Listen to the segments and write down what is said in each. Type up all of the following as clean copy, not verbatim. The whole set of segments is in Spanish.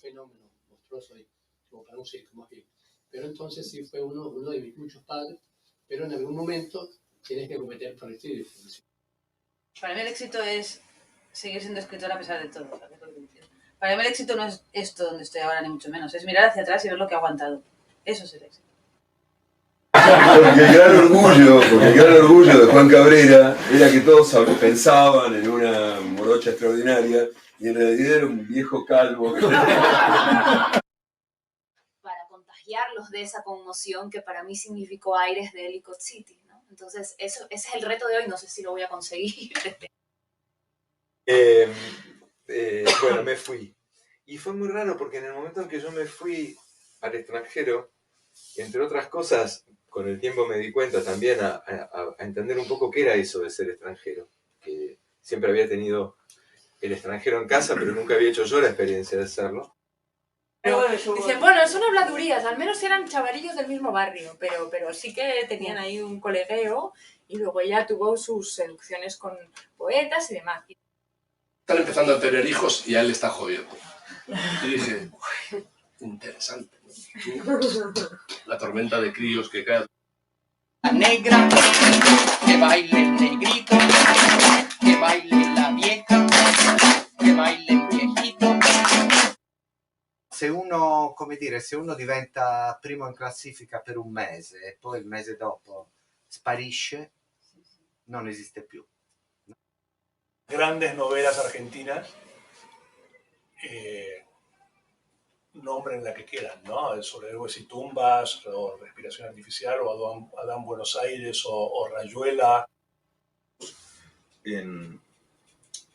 fenómeno monstruoso ahí, como para un circo más bien. Pero entonces sí fue uno de mis muchos padres, pero en algún momento tienes que cometer parecido. Para mí el éxito es seguir siendo escritora a pesar de todo. ¿Sabes lo que te entiendo? Para mí el éxito no es esto donde estoy ahora, ni mucho menos. Es mirar hacia atrás y ver lo que he aguantado. Eso es el éxito. Porque el gran orgullo de Juan Cabrera era que todos pensaban en una morocha extraordinaria y en realidad era un viejo calvo. Para contagiarlos de esa conmoción que para mí significó Aires de Ellicott City, ¿no? Entonces, ese es el reto de hoy, no sé si lo voy a conseguir. Bueno, me fui. Y fue muy raro porque en el momento en que yo me fui al extranjero, entre otras cosas, con el tiempo me di cuenta también a entender un poco qué era eso de ser extranjero. Que siempre había tenido el extranjero en casa, pero nunca había hecho yo la experiencia de hacerlo. Dicen, bueno, son habladurías, al menos eran chavarillos del mismo barrio, pero sí que tenían ahí un colegueo y luego ella tuvo sus seducciones con poetas y demás. Están empezando a tener hijos y a él le está jodiendo. Y dije, interesante. La tormenta de críos que cae. La negra, que baile el negrito, que baile la vieja, che baile il viejito. Se uno, come dire, se uno diventa primo in classifica per un mese e poi il mese dopo sparisce, non esiste più. Grandes novelas argentinas, nombren la que quieran, ¿no? Sobre Héroes y Tumbas, o Respiración Artificial, o Adán Buenos Aires, o Rayuela. En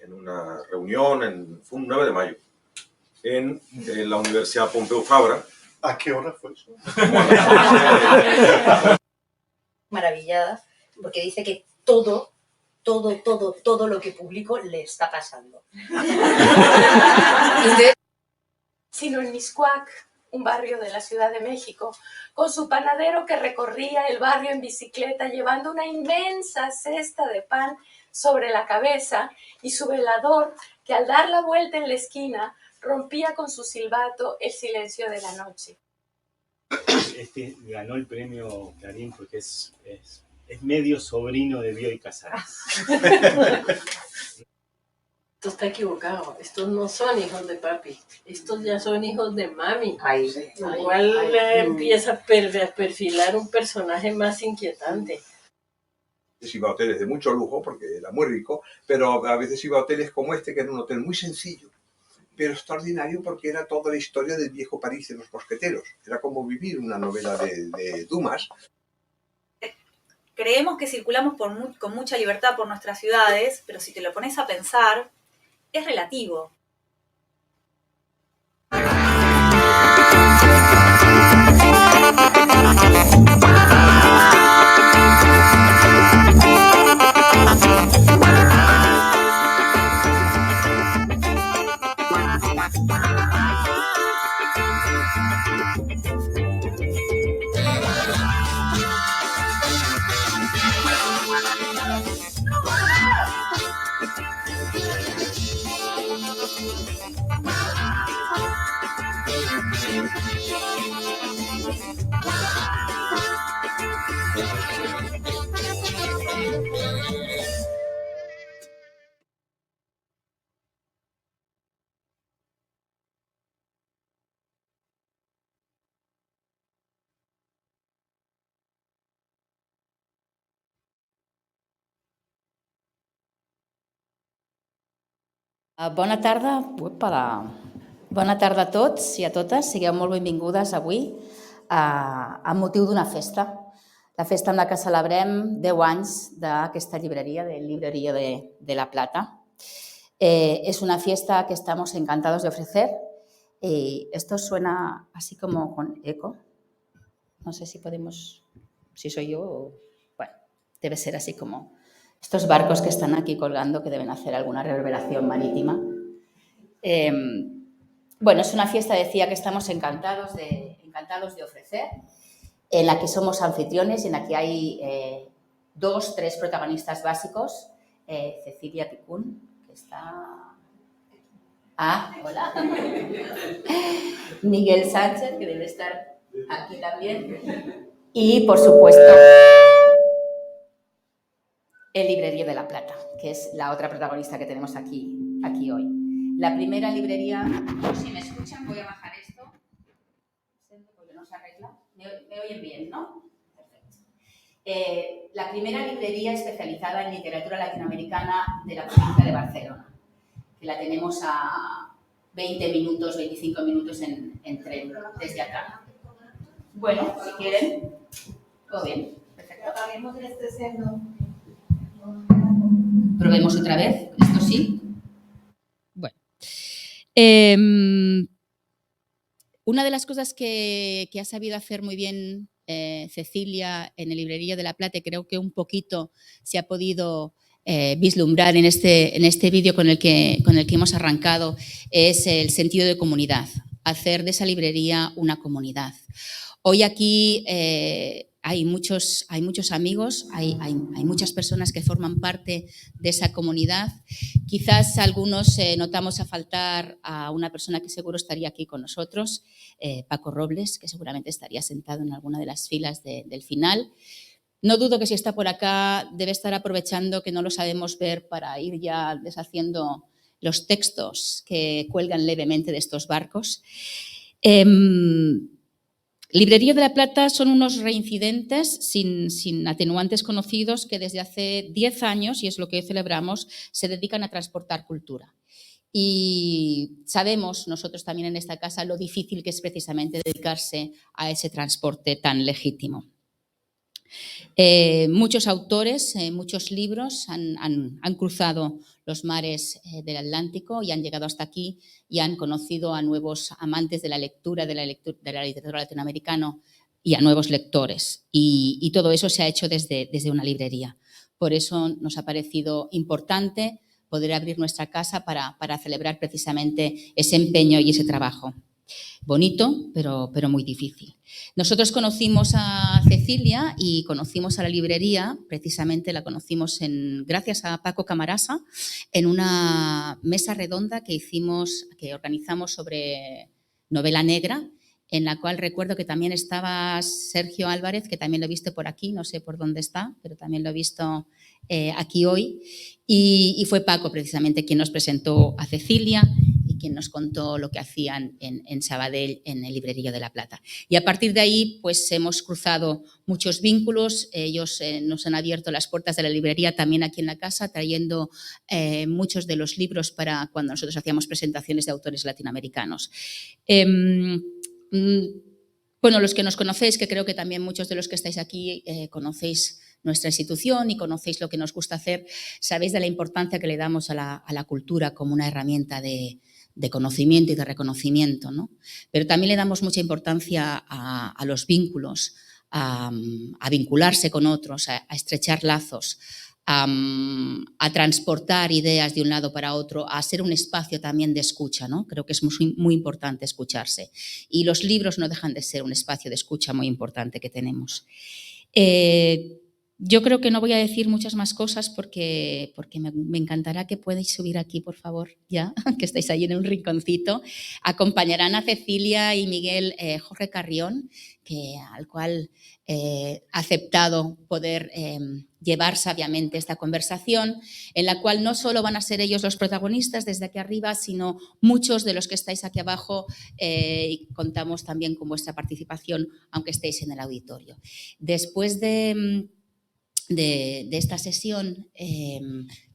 una reunión, fue un 9 de mayo, en la Universidad Pompeu Fabra. ¿A qué hora fue eso? Maravillada, porque dice que todo lo que publico le está pasando. Sino en Miscuac, un barrio de la Ciudad de México, con su panadero que recorría el barrio en bicicleta llevando una inmensa cesta de pan sobre la cabeza y su velador que al dar la vuelta en la esquina rompía con su silbato el silencio de la noche. Ganó el premio Clarín porque es medio sobrino de Bioy Casares. Esto está equivocado. Estos no son hijos de papi. Estos ya son hijos de mami. Igual empieza a perfilar un personaje más inquietante. Iba a hoteles de mucho lujo porque era muy rico, pero a veces iba a hoteles como este, que era un hotel muy sencillo, pero extraordinario porque era toda la historia del viejo París de los mosqueteros. Era como vivir una novela de Dumas. Creemos que circulamos con mucha libertad por nuestras ciudades, pero si te lo pones a pensar, es relativo. Bona tarda, bona tarda a tots i a totes. Sigueu molt benvingudes avui a motiu d'una festa. La festa en la que celebrem 10 anys d'aquesta llibreria, de Librería de La Plata. Es una fiesta que estamos encantados de ofrecer. Y esto suena así como con eco. No sé si podemos, si soy yo o... Bueno, debe ser así como... Estos barcos que están aquí colgando que deben hacer alguna reverberación marítima. Bueno, es una fiesta, decía, que estamos encantados de ofrecer, en la que somos anfitriones y en la que hay 3 protagonistas básicos. Cecilia Picún, que está... Ah, hola. Miguel Sánchez, que debe estar aquí también, y por supuesto el Librerío de La Plata, que es la otra protagonista que tenemos aquí hoy. La primera librería, si me escuchan voy a bajar esto, porque no se arregla, me oyen bien, ¿no? Perfecto. La primera librería especializada en literatura latinoamericana de la provincia de Barcelona, que la tenemos a 20 minutos, 25 minutos en tren desde acá. Bueno, si quieren, todo bien, perfecto. Probemos otra vez, esto sí. Bueno. Una de las cosas que ha sabido hacer muy bien Cecilia en el Librerío de La Plata, y creo que un poquito se ha podido vislumbrar en este vídeo con el que hemos arrancado, es el sentido de comunidad, hacer de esa librería una comunidad. Hoy aquí hay muchos amigos, hay muchas personas que forman parte de esa comunidad. Quizás algunos notamos a faltar a una persona que seguro estaría aquí con nosotros, Paco Robles, que seguramente estaría sentado en alguna de las filas del final. No dudo que si está por acá debe estar aprovechando que no lo sabemos ver para ir ya deshaciendo los textos que cuelgan levemente de estos barcos. Librerío de La Plata son unos reincidentes sin atenuantes conocidos que desde hace 10 años, y es lo que celebramos, se dedican a transportar cultura. Y sabemos nosotros también en esta casa lo difícil que es precisamente dedicarse a ese transporte tan legítimo. Muchos autores, muchos libros han cruzado los mares del Atlántico y han llegado hasta aquí y han conocido a nuevos amantes de la lectura, de la literatura latinoamericana y a nuevos lectores. Y todo eso se ha hecho desde una librería. Por eso nos ha parecido importante poder abrir nuestra casa para celebrar precisamente ese empeño y ese trabajo. Bonito, pero muy difícil. Nosotros conocimos a Cecilia y conocimos a la librería, precisamente la conocimos gracias a Paco Camarasa, en una mesa redonda que organizamos sobre novela negra, en la cual recuerdo que también estaba Sergio Álvarez, que también lo he visto por aquí, no sé por dónde está, pero también lo he visto aquí hoy. Y fue Paco precisamente quien nos presentó a Cecilia y quien nos contó lo que hacían en Sabadell, en el Librerío de La Plata. Y a partir de ahí pues hemos cruzado muchos vínculos, ellos nos han abierto las puertas de la librería también aquí en la casa, trayendo muchos de los libros para cuando nosotros hacíamos presentaciones de autores latinoamericanos. Bueno, los que nos conocéis, que creo que también muchos de los que estáis aquí conocéis nuestra institución y conocéis lo que nos gusta hacer, sabéis de la importancia que le damos a la cultura como una herramienta de conocimiento y de reconocimiento, ¿no? Pero también le damos mucha importancia a los vínculos, a vincularse con otros, a estrechar lazos, a transportar ideas de un lado para otro, a ser un espacio también de escucha, ¿no? Creo que es muy importante escucharse. Y los libros no dejan de ser un espacio de escucha muy importante que tenemos. Yo creo que no voy a decir muchas más cosas porque me encantará que podáis subir aquí, por favor, ya, que estáis ahí en un rinconcito. Acompañarán a Cecilia y Miguel Jorge Carrión, al cual ha aceptado poder llevar sabiamente esta conversación, en la cual no solo van a ser ellos los protagonistas desde aquí arriba, sino muchos de los que estáis aquí abajo y contamos también con vuestra participación, aunque estéis en el auditorio. Después de esta sesión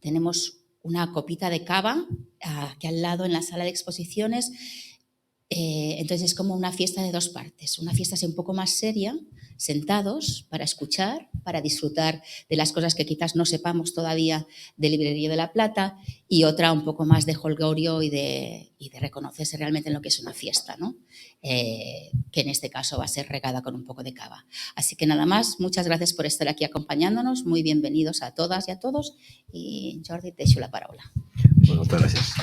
tenemos una copita de cava aquí al lado en la sala de exposiciones. Entonces es como una fiesta de dos partes, una fiesta así un poco más seria, sentados para escuchar, para disfrutar de las cosas que quizás no sepamos todavía del Librerío de La Plata, y otra un poco más de jolgorio y de reconocerse realmente en lo que es una fiesta, ¿no? Que en este caso va a ser regada con un poco de cava. Así que nada más, muchas gracias por estar aquí acompañándonos, muy bienvenidos a todas y a todos, y Jordi, te deixo la paraula. Bueno, muchas gracias.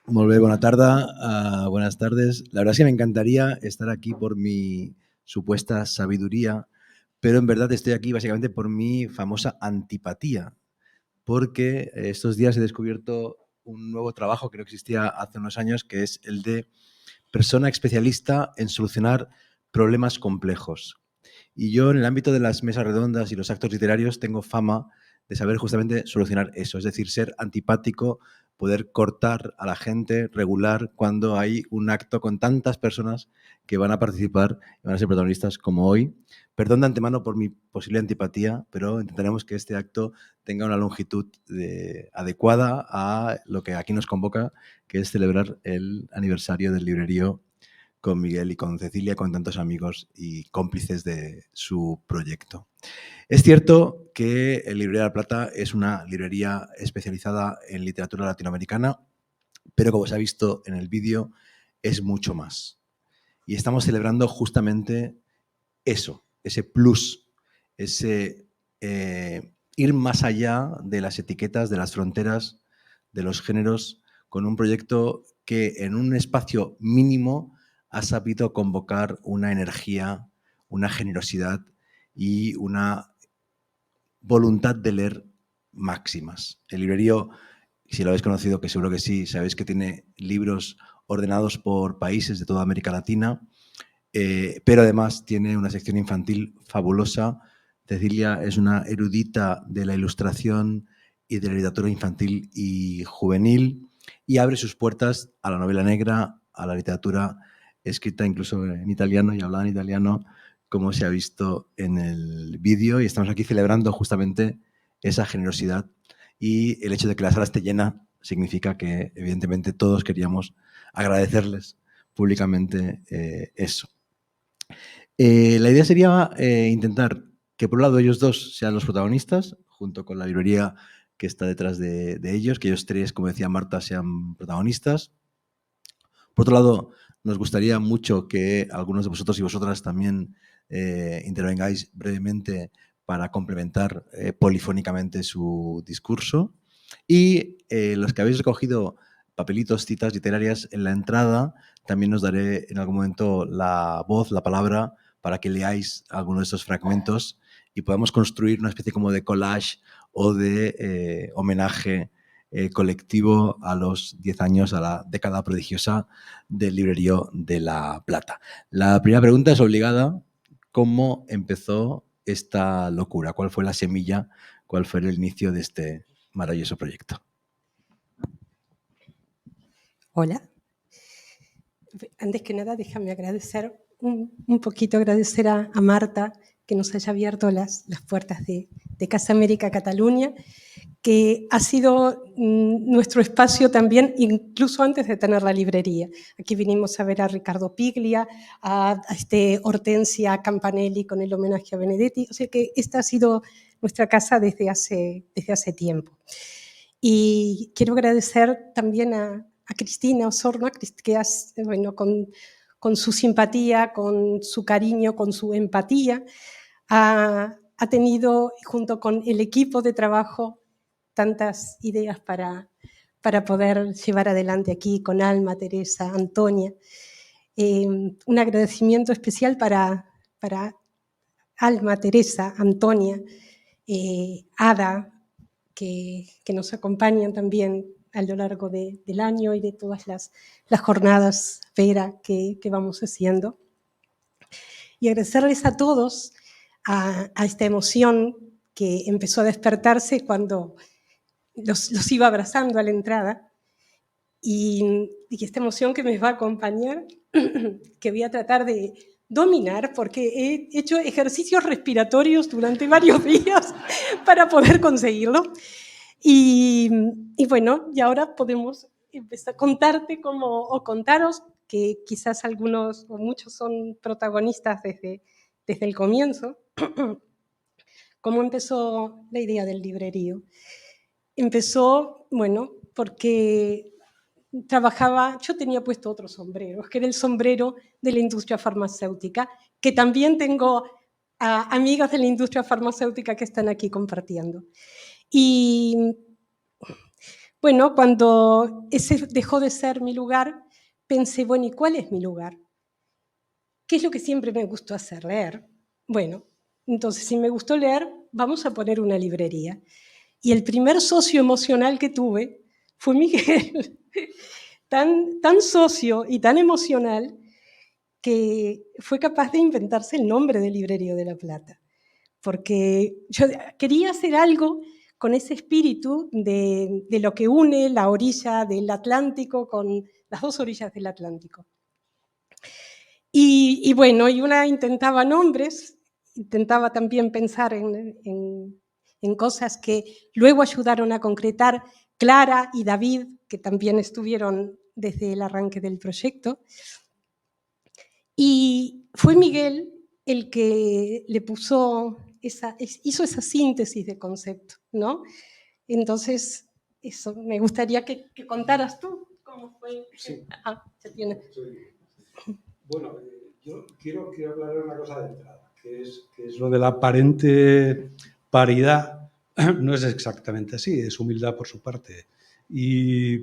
Molt bé, buenas tardes. La verdad es que me encantaría estar aquí por mi supuesta sabiduría, pero en verdad estoy aquí básicamente por mi famosa antipatía. porque estos días he descubierto un nuevo trabajo que no existía hace unos años, que es el de persona especialista en solucionar problemas complejos. Y yo, en el ámbito de las mesas redondas y los actos literarios, tengo fama de saber justamente solucionar eso, es decir, ser antipático, poder cortar a la gente, regular cuando hay un acto con tantas personas que van a participar y van a ser protagonistas como hoy. Perdón de antemano por mi posible antipatía, pero intentaremos que este acto tenga una longitud adecuada a lo que aquí nos convoca, que es celebrar el aniversario del librerío con Miguel y con Cecilia, con tantos amigos y cómplices de su proyecto. Es cierto que el Librería de la Plata es una librería especializada en literatura latinoamericana, pero como se ha visto en el vídeo, es mucho más. Y estamos celebrando justamente eso, ese plus, ese ir más allá de las etiquetas, de las fronteras, de los géneros, con un proyecto que en un espacio mínimo ha sabido convocar una energía, una generosidad y una voluntad de leer máximas. El librerío, si lo habéis conocido, que seguro que sí, sabéis que tiene libros ordenados por países de toda América Latina, pero además tiene una sección infantil fabulosa. Cecilia es una erudita de la ilustración y de la literatura infantil y juvenil y abre sus puertas a la novela negra, a la literatura escrita incluso en italiano y hablada en italiano, como se ha visto en el vídeo, y estamos aquí celebrando justamente esa generosidad, y el hecho de que la sala esté llena significa que evidentemente todos queríamos agradecerles públicamente eso. La idea sería intentar que por un lado ellos dos sean los protagonistas, junto con la librería que está detrás de ellos, que ellos tres, como decía Marta, sean protagonistas. Por otro lado, nos gustaría mucho que algunos de vosotros y vosotras también intervengáis brevemente para complementar polifónicamente su discurso. Y los que habéis recogido papelitos, citas literarias en la entrada, también os daré en algún momento la voz, la palabra, para que leáis algunos de estos fragmentos y podamos construir una especie como de collage o de homenaje colectivo a los 10 años, a la década prodigiosa del Librerío de la Plata. La primera pregunta es obligada. ¿Cómo empezó esta locura? ¿Cuál fue la semilla? ¿Cuál fue el inicio de este maravilloso proyecto? Hola. Antes que nada, déjame agradecer un poquito, agradecer a Marta que nos haya abierto las puertas de Casa América Cataluña, que ha sido nuestro espacio también, incluso antes de tener la librería. Aquí vinimos a ver a Ricardo Piglia, a Hortensia Campanelli con el homenaje a Benedetti, o sea que esta ha sido nuestra casa desde hace tiempo. Y quiero agradecer también a Cristina Osorno, que con su simpatía, con su cariño, con su empatía, ha tenido, junto con el equipo de trabajo, tantas ideas para poder llevar adelante aquí con Alma, Teresa, Antonia. Un agradecimiento especial para Alma, Teresa, Antonia, Ada, que nos acompañan también a lo largo del año y de todas las jornadas Vera que vamos haciendo. Y agradecerles a todos a esta emoción que empezó a despertarse cuando los iba abrazando a la entrada, y esta emoción que me va a acompañar, que voy a tratar de dominar, porque he hecho ejercicios respiratorios durante varios días para poder conseguirlo. Y bueno, y ahora podemos empezar a contarte o contaros, que quizás algunos o muchos son protagonistas desde el comienzo, cómo empezó la idea del librerío. Empezó, bueno, porque yo tenía puesto otro sombrero, que era el sombrero de la industria farmacéutica, que también tengo amigas de la industria farmacéutica que están aquí compartiendo. Y bueno, cuando ese dejó de ser mi lugar, pensé, bueno, ¿y cuál es mi lugar? ¿Qué es lo que siempre me gustó hacer? Leer. Bueno, entonces si me gustó leer, vamos a poner una librería. Y el primer socio emocional que tuve fue Miguel, tan socio y tan emocional que fue capaz de inventarse el nombre de Librerío de la Plata, porque yo quería hacer algo con ese espíritu de lo que une la orilla del Atlántico con las dos orillas del Atlántico. Y bueno, y una intentaba nombres, intentaba también pensar en cosas que luego ayudaron a concretar Clara y David, que también estuvieron desde el arranque del proyecto. Y fue Miguel el que le puso hizo esa síntesis de concepto, ¿no? Entonces, eso, me gustaría que contaras tú cómo fue. Sí. Ya tiene. Bueno, yo quiero hablar de una cosa de entrada, que es lo de la aparente paridad. No es exactamente así, es humildad por su parte. Y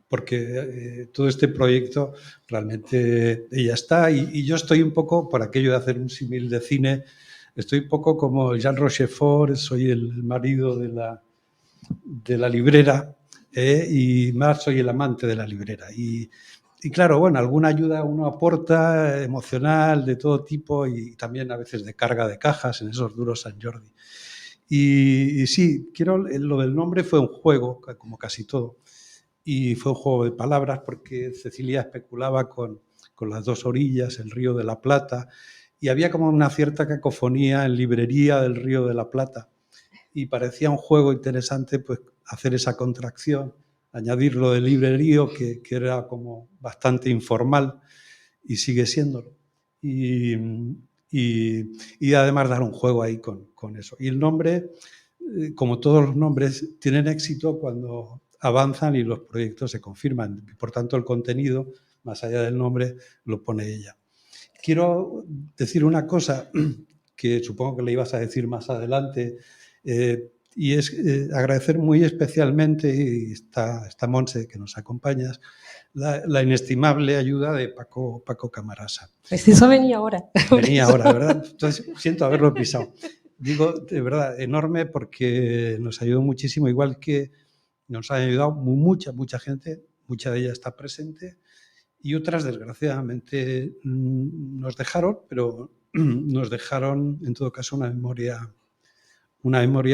porque todo este proyecto realmente ella está, y yo estoy un poco, por aquello de hacer un símil de cine, estoy un poco como Jean Rochefort, soy el marido de la librera, y más soy el amante de la librera. Y claro, bueno, alguna ayuda uno aporta, emocional, de todo tipo, y también a veces de carga de cajas en esos duros San Jordi. Y sí, lo del nombre fue un juego, como casi todo, y fue un juego de palabras porque Cecilia especulaba con las dos orillas, el Río de la Plata, y había como una cierta cacofonía en librería del Río de la Plata, y parecía un juego interesante pues hacer esa contracción, añadirlo de librerío, que era como bastante informal y sigue siéndolo. Y además dar un juego ahí con eso. Y el nombre, como todos los nombres, tienen éxito cuando avanzan y los proyectos se confirman. Por tanto, el contenido, más allá del nombre, lo pone ella. Quiero decir una cosa que supongo que le ibas a decir más adelante, y es agradecer muy especialmente, y está Monse, que nos acompañas, la inestimable ayuda de Paco Camarasa. Pues eso venía ahora. Venía ahora, ¿verdad? Entonces siento haberlo pisado. Digo, de verdad, enorme, porque nos ayudó muchísimo, igual que nos ha ayudado mucha gente, mucha de ella está presente, y otras, desgraciadamente, nos dejaron, pero nos dejaron, en todo caso, una memoria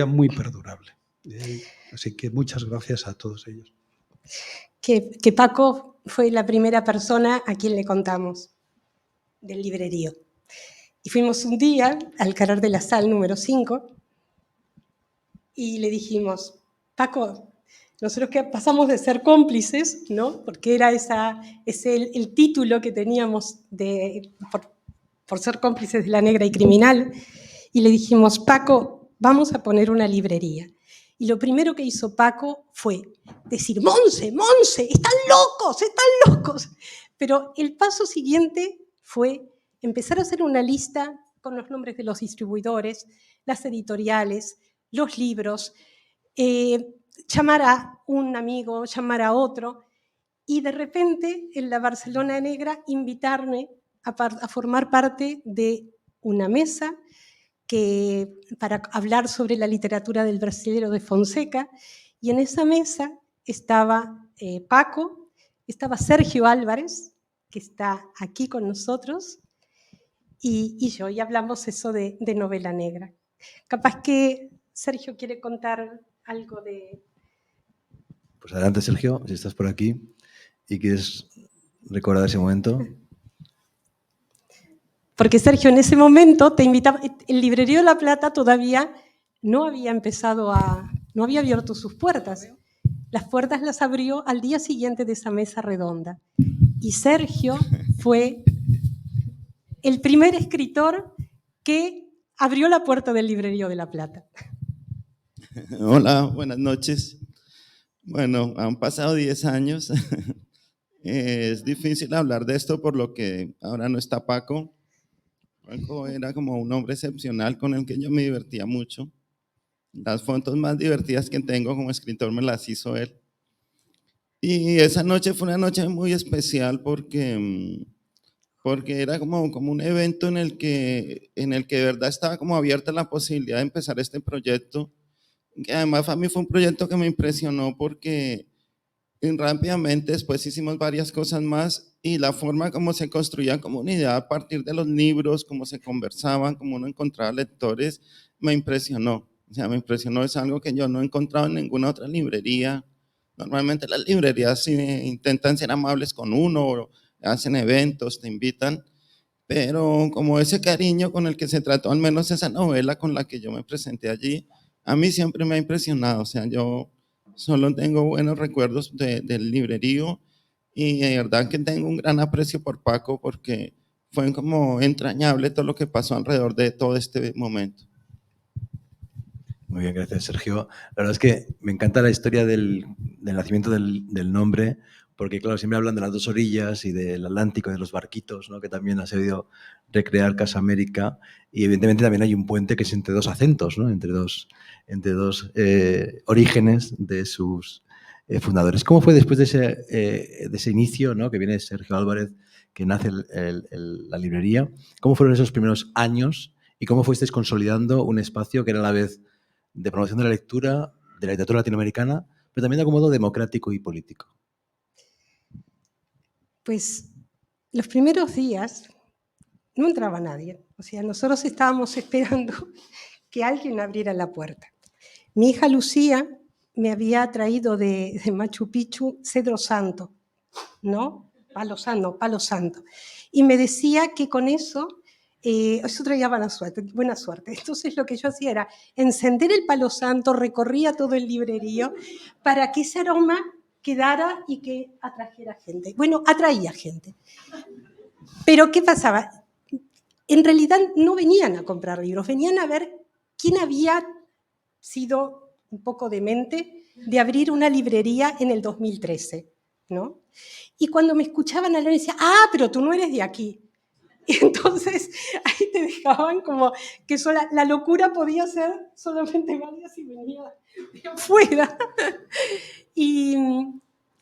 muy perdurable. Así que muchas gracias a todos ellos. Que Paco fue la primera persona a quien le contamos del librerío. Y fuimos un día al Carrer de la Sal número 5 y le dijimos, Paco, nosotros que pasamos de ser cómplices, ¿no? Porque era el título que teníamos por ser cómplices de La Negra y Criminal, y le dijimos, Paco, vamos a poner una librería. Y lo primero que hizo Paco fue decir, Monse, están locos. Pero el paso siguiente fue empezar a hacer una lista con los nombres de los distribuidores, las editoriales, los libros, llamar a un amigo, llamar a otro, y de repente en la Barcelona Negra invitarme a formar parte de una mesa para hablar sobre la literatura del brasilero de Fonseca, y en esa mesa estaba Paco, estaba Sergio Álvarez, que está aquí con nosotros, y yo, y hablamos eso de novela negra. Capaz que Sergio quiere contar algo de... Pues adelante, Sergio, si estás por aquí y quieres recordar ese momento. Porque Sergio, en ese momento te invitaba, el Librerío de la Plata todavía no había abierto sus puertas. Las puertas las abrió al día siguiente de esa mesa redonda. Y Sergio fue el primer escritor que abrió la puerta del Librerío de la Plata. Hola, buenas noches. Bueno, han pasado 10 años. Es difícil hablar de esto por lo que ahora no está Paco. Paco era como un hombre excepcional con el que yo me divertía mucho. Las fotos más divertidas que tengo como escritor me las hizo él. Y esa noche fue una noche muy especial porque era como un evento en el que de verdad estaba como abierta la posibilidad de empezar este proyecto que además a mí fue un proyecto que me impresionó porque rápidamente después hicimos varias cosas más y la forma como se construía comunidad a partir de los libros, cómo se conversaban, cómo uno encontraba lectores, me impresionó. O sea, me impresionó, es algo que yo no he encontrado en ninguna otra librería. Normalmente las librerías intentan ser amables con uno, hacen eventos, te invitan, pero como ese cariño con el que se trató, al menos esa novela con la que yo me presenté allí, a mí siempre me ha impresionado. O sea, yo solo tengo buenos recuerdos del librerío y de verdad que tengo un gran aprecio por Paco porque fue como entrañable todo lo que pasó alrededor de todo este momento. Muy bien, gracias, Sergio. La verdad es que me encanta la historia del nacimiento del nombre, porque claro, siempre hablan de las dos orillas y del Atlántico, de los barquitos, ¿no? Que también ha sabido recrear Casa América, y evidentemente también hay un puente que es entre dos acentos, ¿no? Entre dos orígenes de sus fundadores. ¿Cómo fue después de ese inicio, ¿no? Que viene Sergio Álvarez, que nace la librería? ¿Cómo fueron esos primeros años y cómo fuisteis consolidando un espacio que era a la vez de promoción de la literatura latinoamericana, pero también de algún modo democrático y político? Pues los primeros días no entraba nadie. O sea, nosotros estábamos esperando que alguien abriera la puerta. Mi hija Lucía me había traído de Machu Picchu cedro santo, ¿no? Palo santo. Y me decía que con eso traía buena suerte. Entonces lo que yo hacía era encender el palo santo, recorría todo el librerío para que ese aroma quedara y que atrajera gente. Bueno, atraía gente. Pero ¿qué pasaba? En realidad no venían a comprar libros, venían a ver quién había sido un poco demente de abrir una librería en el 2013, ¿no? Y cuando me escuchaban hablar, decía, pero tú no eres de aquí. Y entonces ahí te dejaban como que la locura podía ser solamente válida si venía de afuera. Y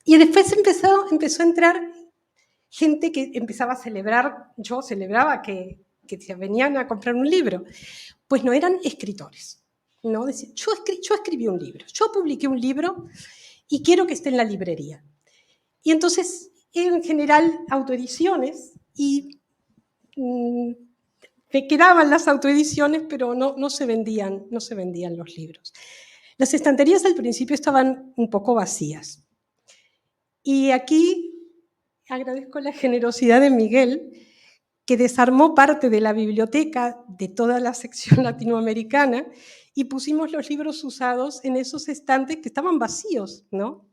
después empezó a entrar gente que empezaba a celebrar, yo celebraba que venían a comprar un libro. Pues no eran escritores, ¿no? Decía, yo escribí un libro, yo publiqué un libro y quiero que esté en la librería. Y entonces, en general, autoediciones y me quedaban las autoediciones, pero no se vendían los libros. Las estanterías al principio estaban un poco vacías. Y aquí agradezco la generosidad de Miguel, que desarmó parte de la biblioteca de toda la sección latinoamericana y pusimos los libros usados en esos estantes que estaban vacíos, ¿no?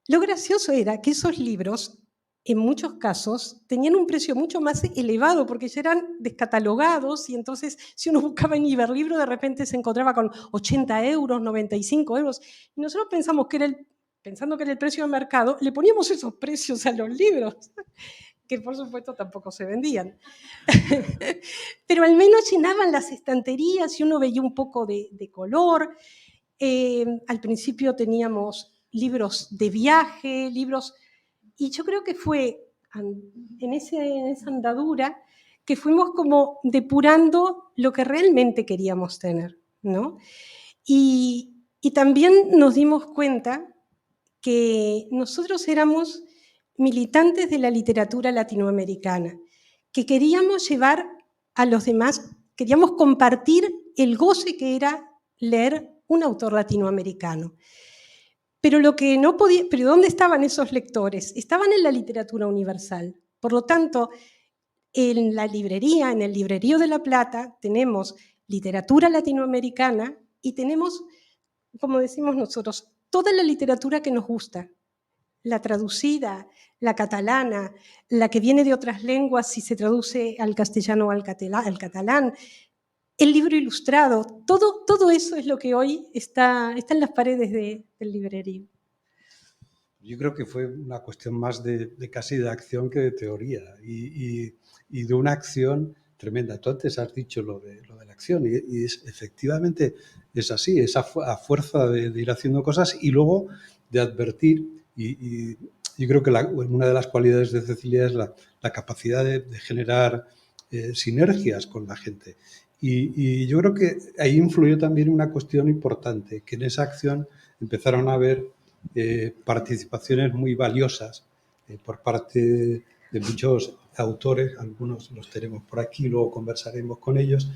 Lo gracioso era que esos libros, en muchos casos, tenían un precio mucho más elevado porque ya eran descatalogados y entonces si uno buscaba en Iberlibro de repente se encontraba con 80 euros, 95 euros. Y nosotros pensando que era el precio de mercado, le poníamos esos precios a los libros, que por supuesto tampoco se vendían. Pero al menos llenaban las estanterías y uno veía un poco de color. Al principio teníamos libros de viaje, y yo creo que fue en esa andadura que fuimos como depurando lo que realmente queríamos tener, ¿no? Y también nos dimos cuenta que nosotros éramos militantes de la literatura latinoamericana, que queríamos llevar a los demás, queríamos compartir el goce que era leer un autor latinoamericano. Pero ¿dónde estaban esos lectores? Estaban en la literatura universal. Por lo tanto, en la librería, en el Librerío de La Plata, tenemos literatura latinoamericana y tenemos, como decimos nosotros, toda la literatura que nos gusta. La traducida, la catalana, la que viene de otras lenguas si se traduce al castellano o al catalán, el libro ilustrado, todo eso es lo que hoy está en las paredes del librerío. Yo creo que fue una cuestión más de casi de acción que de teoría y de una acción tremenda. Tú antes has dicho lo de la acción y efectivamente es así, es a fuerza de ir haciendo cosas y luego de advertir. Y yo creo que una de las cualidades de Cecilia es la capacidad de generar sinergias con la gente. Y yo creo que ahí influyó también una cuestión importante, que en esa acción empezaron a haber participaciones muy valiosas por parte de muchos autores, algunos los tenemos por aquí, luego conversaremos con ellos,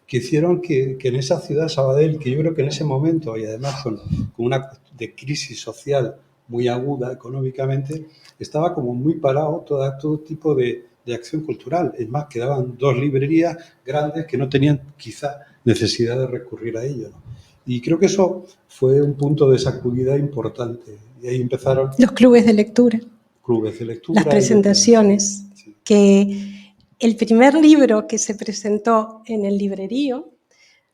que hicieron que en esa ciudad, Sabadell, que yo creo que en ese momento, y además con una de crisis social muy aguda económicamente, estaba como muy parado todo tipo de acción cultural. Es más, quedaban 2 librerías grandes que no tenían quizá necesidad de recurrir a ello, ¿no? Y creo que eso fue un punto de sacudida importante. Y ahí empezaron Los clubes de lectura. Clubes de lectura. Las presentaciones. Sí. Que el primer libro que se presentó en el librerío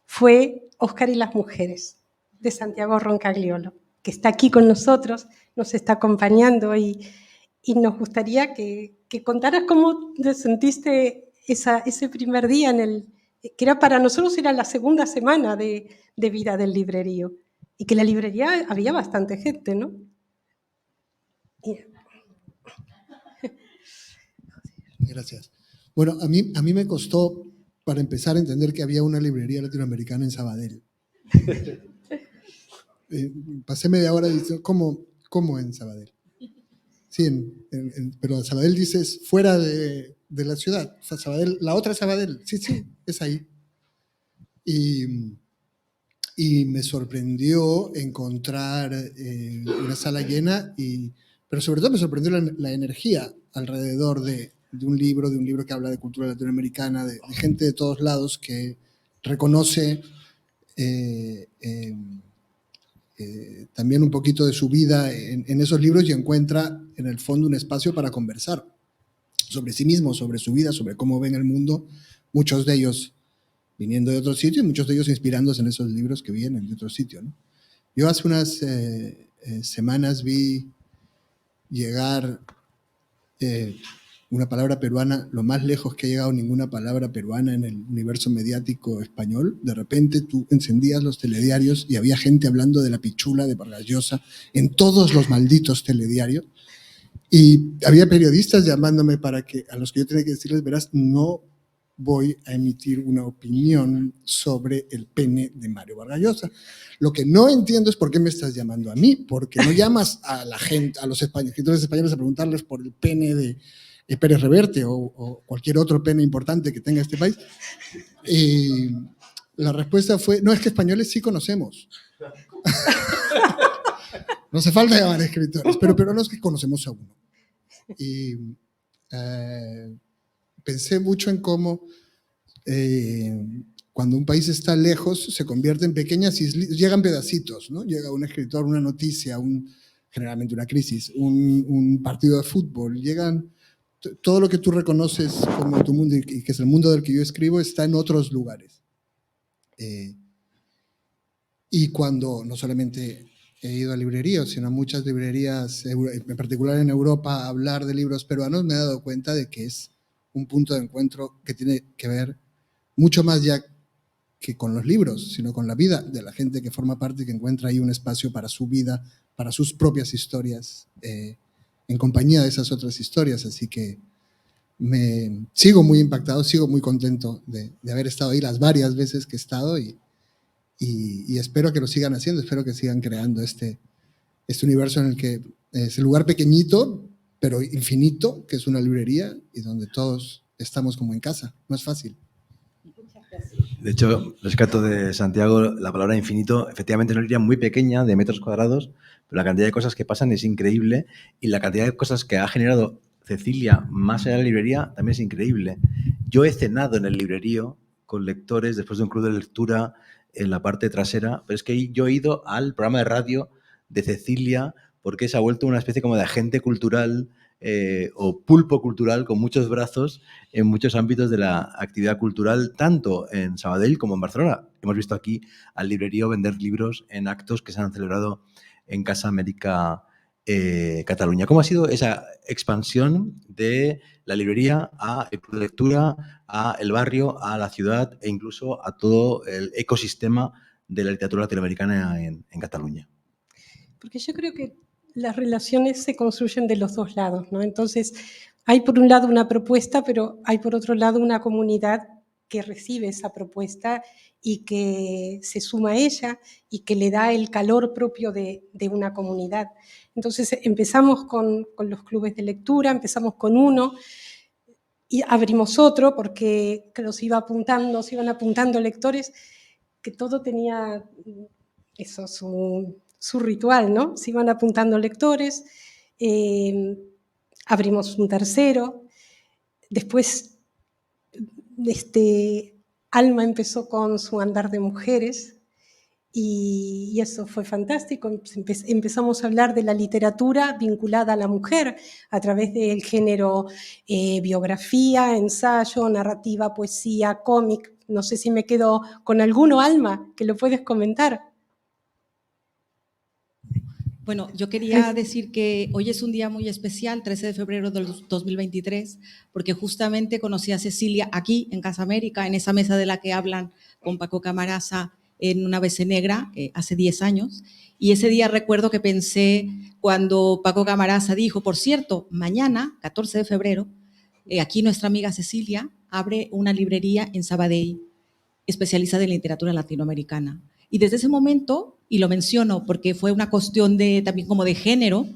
fue Óscar y las mujeres, de Santiago Roncagliolo, que está aquí con nosotros, nos está acompañando y nos gustaría que contaras cómo te sentiste ese primer día que era para nosotros era la segunda semana de vida del librerío y que en la librería había bastante gente, ¿no? Gracias. Bueno, a mí me costó, para empezar, a entender que había una librería latinoamericana en Sabadell. Pasé media hora diciendo, ¿cómo en Sabadell? Sí, pero Sabadell dices fuera de la ciudad. O sea, Sabadell, la otra Sabadell, sí, es ahí. Y me sorprendió encontrar una sala llena, pero sobre todo me sorprendió la energía alrededor de un libro que habla de cultura latinoamericana, de gente de todos lados que reconoce también un poquito de su vida en esos libros y encuentra en el fondo un espacio para conversar sobre sí mismo, sobre su vida, sobre cómo ven el mundo, muchos de ellos viniendo de otro sitio y muchos de ellos inspirándose en esos libros que vienen de otro sitio, ¿no? Yo hace unas semanas vi llegar una palabra peruana, lo más lejos que ha llegado ninguna palabra peruana en el universo mediático español. De repente tú encendías los telediarios y había gente hablando de la pichula de Vargas Llosa en todos los malditos telediarios. Y había periodistas llamándome a los que yo tenía que decirles, verás, no voy a emitir una opinión sobre el pene de Mario Vargas Llosa. Lo que no entiendo es por qué me estás llamando a mí, porque no llamas a la gente, a los escritores españoles a preguntarles por el pene de Pérez Reverte o cualquier otro pene importante que tenga este país. Y la respuesta fue, no, es que españoles sí conocemos. No hace falta llamar a escritores, pero no es que conocemos a uno. Y pensé mucho en cómo cuando un país está lejos se convierte en pequeñas islas, llegan pedacitos, ¿no? Llega un escritor, una noticia, generalmente una crisis, un partido de fútbol, llegan todo lo que tú reconoces como tu mundo y que es el mundo del que yo escribo está en otros lugares. Y cuando no solamente he ido a librerías, sino a muchas librerías, en particular en Europa, a hablar de libros peruanos, me he dado cuenta de que es un punto de encuentro que tiene que ver mucho más ya que con los libros, sino con la vida de la gente que forma parte y que encuentra ahí un espacio para su vida, para sus propias historias, en compañía de esas otras historias. Así que sigo muy impactado, sigo muy contento de haber estado ahí las varias veces que he estado y espero que lo sigan haciendo, espero que sigan creando este universo en el que es el lugar pequeñito, pero infinito, que es una librería y donde todos estamos como en casa. No es fácil. De hecho, rescato de Santiago la palabra infinito. Efectivamente, es una librería muy pequeña, de metros cuadrados, pero la cantidad de cosas que pasan es increíble y la cantidad de cosas que ha generado Cecilia más allá de la librería también es increíble. Yo he cenado en el librerío con lectores después de un club de lectura en la parte trasera, pero es que yo he ido al programa de radio de Cecilia porque se ha vuelto una especie como de agente cultural o pulpo cultural con muchos brazos en muchos ámbitos de la actividad cultural, tanto en Sabadell como en Barcelona. Hemos visto aquí al librerío vender libros en actos que se han celebrado en Casa América Cataluña. ¿Cómo ha sido esa expansión de la librería a el club de lectura, a el barrio, a la ciudad e incluso a todo el ecosistema de la literatura latinoamericana en Cataluña? Porque yo creo que las relaciones se construyen de los dos lados, ¿no? Entonces, hay por un lado una propuesta, pero hay por otro lado una comunidad que recibe esa propuesta y que se suma a ella y que le da el calor propio de una comunidad. Entonces empezamos con los clubes de lectura, empezamos con uno y abrimos otro porque se iban apuntando lectores, que todo tenía eso, su ritual, ¿no? Se iban apuntando lectores, abrimos un tercero, después Alma empezó con su andar de mujeres y eso fue fantástico. Empezamos a hablar de la literatura vinculada a la mujer a través del género biografía, ensayo, narrativa, poesía, cómic. No sé si me quedo con alguno, Alma, que lo puedes comentar. Bueno, yo quería decir que hoy es un día muy especial, 13 de febrero del 2023, porque justamente conocí a Cecilia aquí, en Casa América, en esa mesa de la que hablan con Paco Camarasa en Una ABC Negra, hace 10 años. Y ese día recuerdo que pensé cuando Paco Camarasa dijo, por cierto, mañana, 14 de febrero, aquí nuestra amiga Cecilia abre una librería en Sabadell, especializada en literatura latinoamericana. Y desde ese momento, y lo menciono porque fue una cuestión también como de género,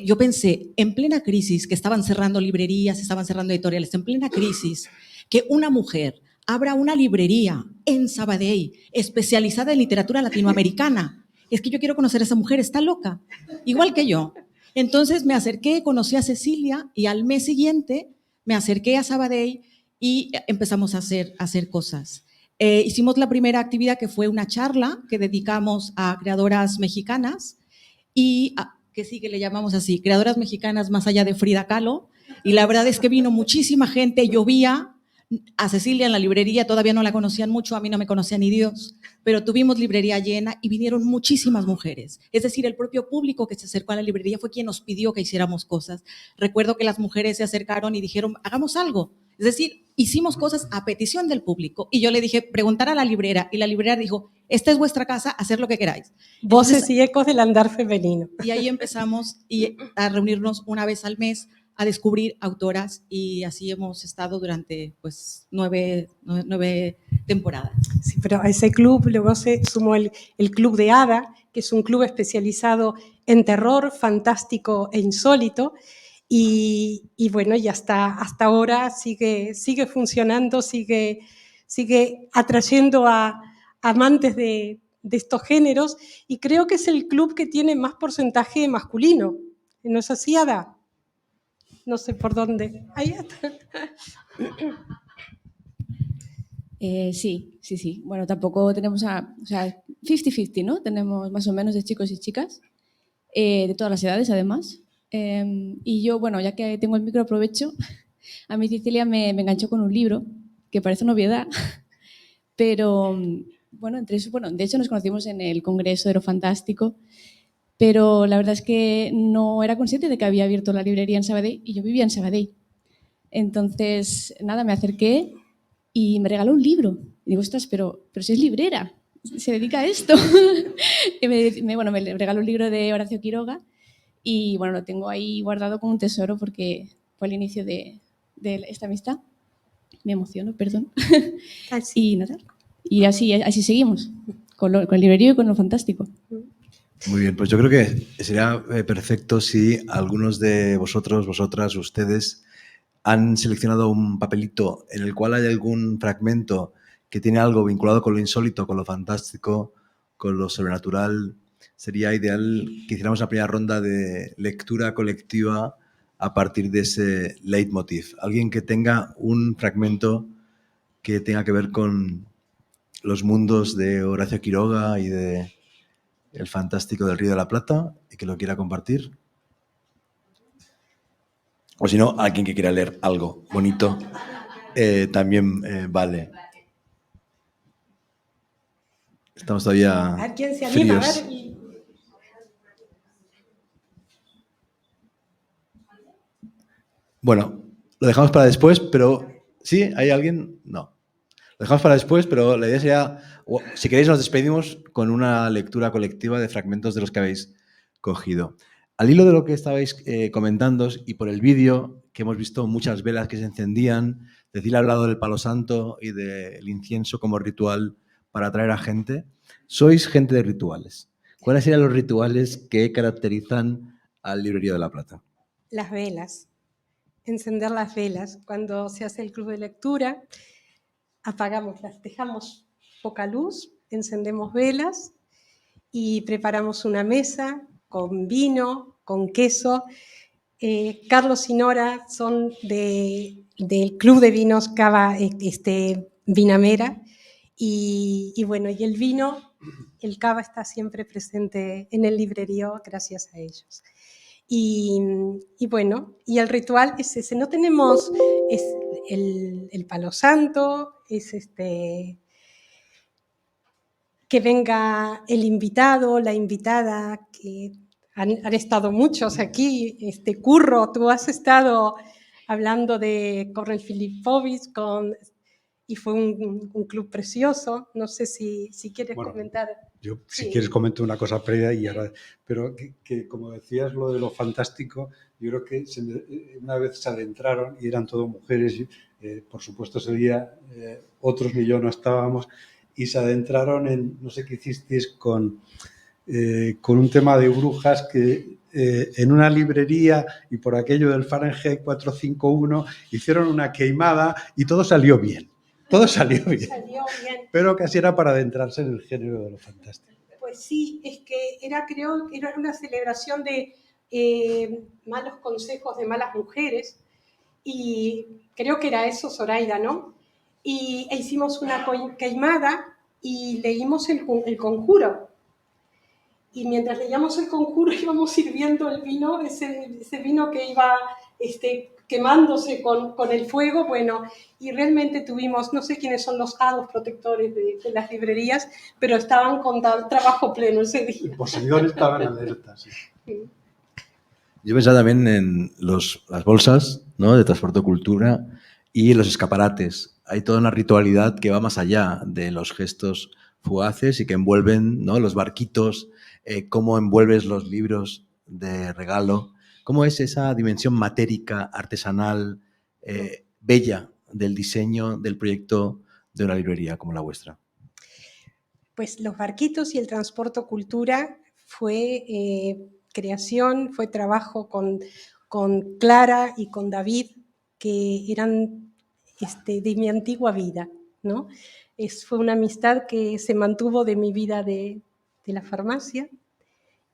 yo pensé, en plena crisis, que estaban cerrando librerías, estaban cerrando editoriales, en plena crisis, que una mujer abra una librería en Sabadell especializada en literatura latinoamericana. Es que yo quiero conocer a esa mujer, está loca, igual que yo. Entonces me acerqué, conocí a Cecilia y al mes siguiente me acerqué a Sabadell y empezamos a hacer cosas. Hicimos la primera actividad, que fue una charla que dedicamos a creadoras mexicanas y que sí que le llamamos así, creadoras mexicanas más allá de Frida Kahlo, y la verdad es que vino muchísima gente, llovía. A Cecilia en la librería todavía no la conocían mucho, a mí no me conocía ni Dios, pero tuvimos librería llena y vinieron muchísimas mujeres. Es decir, el propio público que se acercó a la librería fue quien nos pidió que hiciéramos cosas. Recuerdo que las mujeres se acercaron y dijeron, hagamos algo. Es decir, hicimos cosas a petición del público. Y yo le dije, preguntar a la librera, y la librera dijo, esta es vuestra casa, hacer lo que queráis. Voces y ecos del andar femenino. Y ahí empezamos a reunirnos una vez al mes, a descubrir autoras, y así hemos estado durante pues 9 temporadas. Sí, pero a ese club luego se sumó el Club de Ada, que es un club especializado en terror, fantástico e insólito, y bueno, y hasta ahora sigue funcionando, sigue atrayendo a amantes de estos géneros, y creo que es el club que tiene más porcentaje masculino. ¿No es así, Ada? No sé por dónde. Ahí está. Sí. Bueno, tampoco tenemos 50-50, ¿no? Tenemos más o menos de chicos y chicas, de todas las edades además. Y yo, bueno, ya que tengo el micro, aprovecho. A mí Cecilia me enganchó con un libro, que parece una obviedad, pero bueno, de hecho nos conocimos en el Congreso Aerofantástico, pero la verdad es que no era consciente de que había abierto la librería en Sabadell y yo vivía en Sabadell. Entonces, nada, me acerqué y me regaló un libro. Y digo, ostras, pero si es librera, se dedica a esto. Y me regaló un libro de Horacio Quiroga y bueno, lo tengo ahí guardado como un tesoro porque fue el inicio de esta amistad. Me emociono, perdón. Y nada, y así seguimos, con el librerío y con lo fantástico. Muy bien, pues yo creo que sería perfecto si algunos de vosotros, vosotras, ustedes han seleccionado un papelito en el cual hay algún fragmento que tiene algo vinculado con lo insólito, con lo fantástico, con lo sobrenatural. Sería ideal que hiciéramos la primera ronda de lectura colectiva a partir de ese leitmotiv. Alguien que tenga un fragmento que tenga que ver con los mundos de Horacio Quiroga y de El fantástico del Río de la Plata y que lo quiera compartir. O si no, alguien que quiera leer algo bonito también vale. Estamos todavía A ver quién se anima, fríos. a ver. Bueno, lo dejamos para después, pero ¿sí? ¿Hay alguien? No. Lo dejamos para después, pero la idea sería, si queréis nos despedimos con una lectura colectiva de fragmentos de los que habéis cogido. Al hilo de lo que estabais comentando y por el vídeo, que hemos visto muchas velas que se encendían, Cecilia ha hablado del palo santo y del incienso como ritual para atraer a gente. Sois gente de rituales. ¿Cuáles serían los rituales que caracterizan al Librerío de la Plata? Las velas, encender las velas. Cuando se hace el club de lectura, apagámoslas, dejamos poca luz, encendemos velas y preparamos una mesa con vino, con queso. Carlos y Nora son del Club de Vinos Cava Vinamera y bueno, y el vino, el cava está siempre presente en el librerío gracias a ellos. Y bueno, y el ritual es ese, no tenemos el palo santo, es que venga el invitado, la invitada, que han estado muchos aquí, Curro, tú has estado hablando de Cornel Filipovic y fue un club precioso, no sé si quieres comentar. Yo, si Sí. quieres, comento una cosa previa, pero que como decías lo de lo fantástico, yo creo que una vez se adentraron y eran todo mujeres, por supuesto ese día otros ni yo no estábamos, y se adentraron en, no sé qué hicisteis con un tema de brujas que en una librería y por aquello del Fahrenheit 451 hicieron una queimada y todo salió bien. Todo salió bien. Pero casi era para adentrarse en el género de lo fantástico. Pues sí, es que creo que era una celebración de malos consejos de malas mujeres y creo que era eso, Zoraida, ¿no? E hicimos una queimada y leímos el conjuro. Y mientras leíamos el conjuro íbamos sirviendo el vino, ese vino que iba quemándose con el fuego, bueno, y realmente tuvimos, no sé quiénes son los hados protectores de las librerías, pero estaban con trabajo pleno ese día. Poseidón estaba en alerta, sí. Yo pensaba también en las bolsas, ¿no?, de Transporte Cultura y los escaparates. Hay toda una ritualidad que va más allá de los gestos fugaces y que envuelven, ¿no?, los barquitos, cómo envuelves los libros de regalo, cómo es esa dimensión matérica, artesanal, bella del diseño del proyecto de una librería como la vuestra. Pues los barquitos y el Transporte Cultura fue creación, fue trabajo con Clara y con David, que eran de mi antigua vida, ¿no? Fue una amistad que se mantuvo de mi vida de la farmacia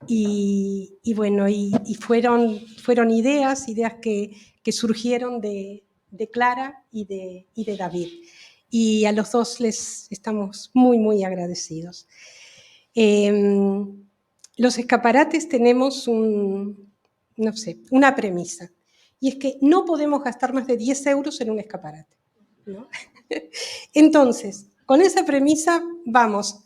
y bueno, y fueron ideas que surgieron de Clara y de David. Y a los dos les estamos muy, muy agradecidos. Los escaparates tenemos una premisa, y es que no podemos gastar más de 10 euros en un escaparate, ¿no? Entonces, con esa premisa vamos,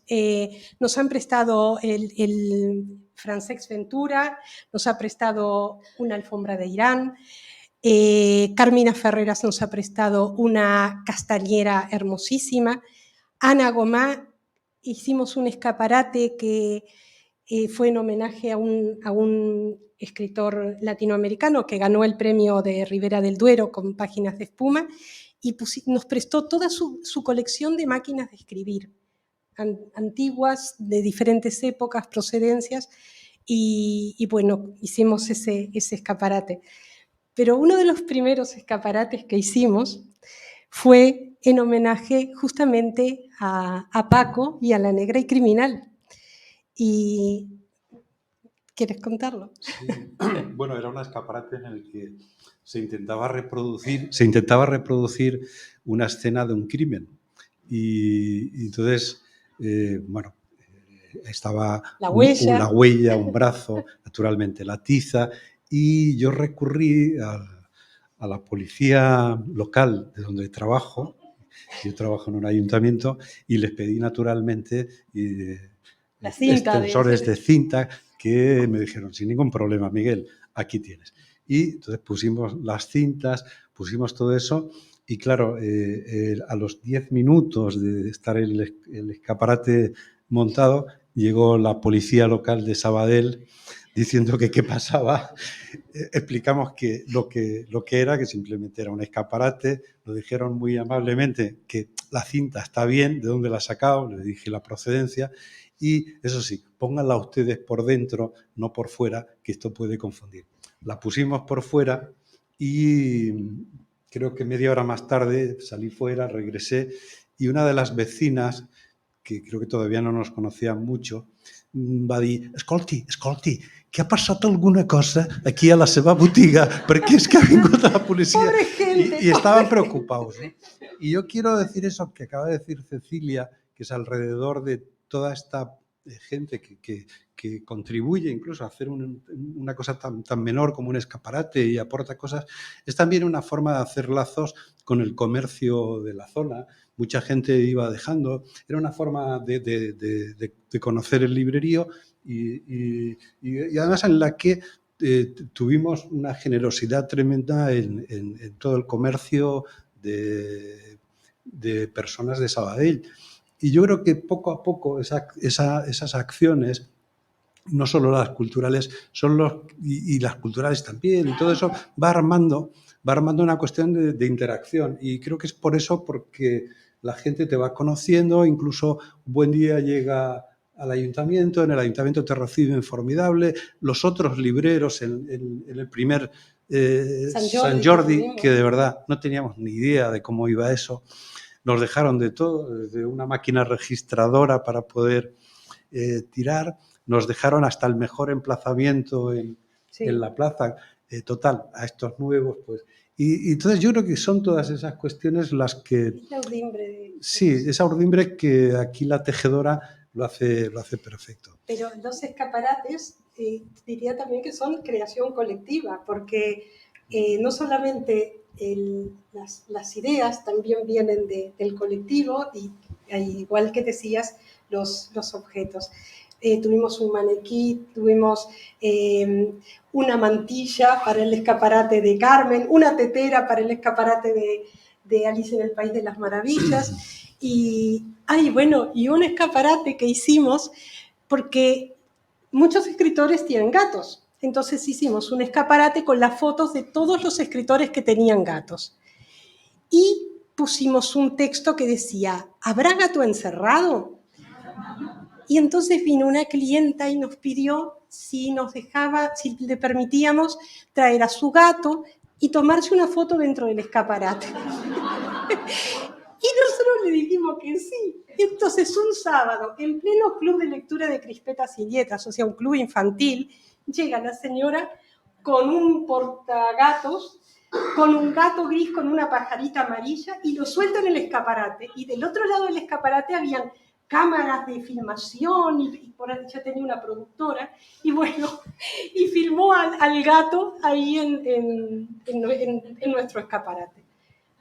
nos han prestado el Francesc Ventura, nos ha prestado una alfombra de Irán, Carmina Ferreras nos ha prestado una castañera hermosísima, Ana Gomá hicimos un escaparate que fue en homenaje a un escritor latinoamericano que ganó el premio de Ribera del Duero con Páginas de Espuma y nos prestó toda su colección de máquinas de escribir, antiguas, de diferentes épocas, procedencias, y bueno, hicimos ese escaparate. Pero uno de los primeros escaparates que hicimos fue en homenaje justamente a Paco y a La Negra y Criminal. ¿Y quieres contarlo? Sí. Bueno, era un escaparate en el que se intentaba reproducir una escena de un crimen. Y entonces, bueno, estaba la huella, un brazo, naturalmente la tiza, y yo recurrí a la policía local de donde trabajo. Yo trabajo en un ayuntamiento y les pedí naturalmente extensores de cinta que me dijeron, sin ningún problema, Miguel, aquí tienes. Y entonces pusimos las cintas, pusimos todo eso y claro, a los 10 minutos de estar el escaparate montado, llegó la policía local de Sabadell diciendo que qué pasaba. Explicamos que lo que era, que simplemente era un escaparate. Nos dijeron muy amablemente que la cinta está bien, de dónde la ha sacado, les dije la procedencia. Y eso sí, pónganla ustedes por dentro, no por fuera, que esto puede confundir. La pusimos por fuera y creo que media hora más tarde salí fuera, regresé y una de las vecinas, que creo que todavía no nos conocían mucho, va dir, escolti, que ha passat alguna cosa aquí a la seva botiga perquè és que ha vingut la policía. Y estaban preocupados, ¿no? Y yo quiero decir eso que acaba de decir Cecilia, que es alrededor de toda esta gente que contribuye incluso a hacer una cosa tan menor como un escaparate y aporta cosas, es también una forma de hacer lazos con el comercio de la zona. Mucha gente iba dejando, era una forma de conocer el librerío y además en la que tuvimos una generosidad tremenda en todo el comercio de personas de Sabadell. Y yo creo que poco a poco esas acciones, no solo las culturales, y las culturales también, y todo eso va armando una cuestión de interacción. Y creo que es por eso, porque la gente te va conociendo, incluso un buen día llega al ayuntamiento, en el ayuntamiento te reciben formidable, los otros libreros en el primer San Jordi, que de verdad no teníamos ni idea de cómo iba eso, nos dejaron de todo, desde una máquina registradora para poder tirar, nos dejaron hasta el mejor emplazamiento en la plaza, total, a estos nuevos, pues. Y entonces yo creo que son todas esas cuestiones las que... La urdimbre. Sí, esa urdimbre que aquí la tejedora lo hace perfecto. Pero los escaparates diría también que son creación colectiva, porque no solamente las ideas también vienen del colectivo, y igual que decías, los objetos. Tuvimos un maniquí, tuvimos una mantilla para el escaparate de Carmen, una tetera para el escaparate de Alicia en el País de las Maravillas, y un escaparate que hicimos porque muchos escritores tienen gatos. Entonces hicimos un escaparate con las fotos de todos los escritores que tenían gatos. Y pusimos un texto que decía, ¿habrá gato encerrado? Y entonces vino una clienta y nos pidió si le permitíamos traer a su gato y tomarse una foto dentro del escaparate. Y nosotros le dijimos que sí. Y entonces un sábado, en pleno club de lectura de crispetas y dietas, o sea, un club infantil, llega la señora con un portagatos, con un gato gris con una pajarita amarilla, y lo suelta en el escaparate. Y del otro lado del escaparate habían cámaras de filmación, y por ahí ya tenía una productora, y bueno, y filmó al gato ahí en nuestro escaparate.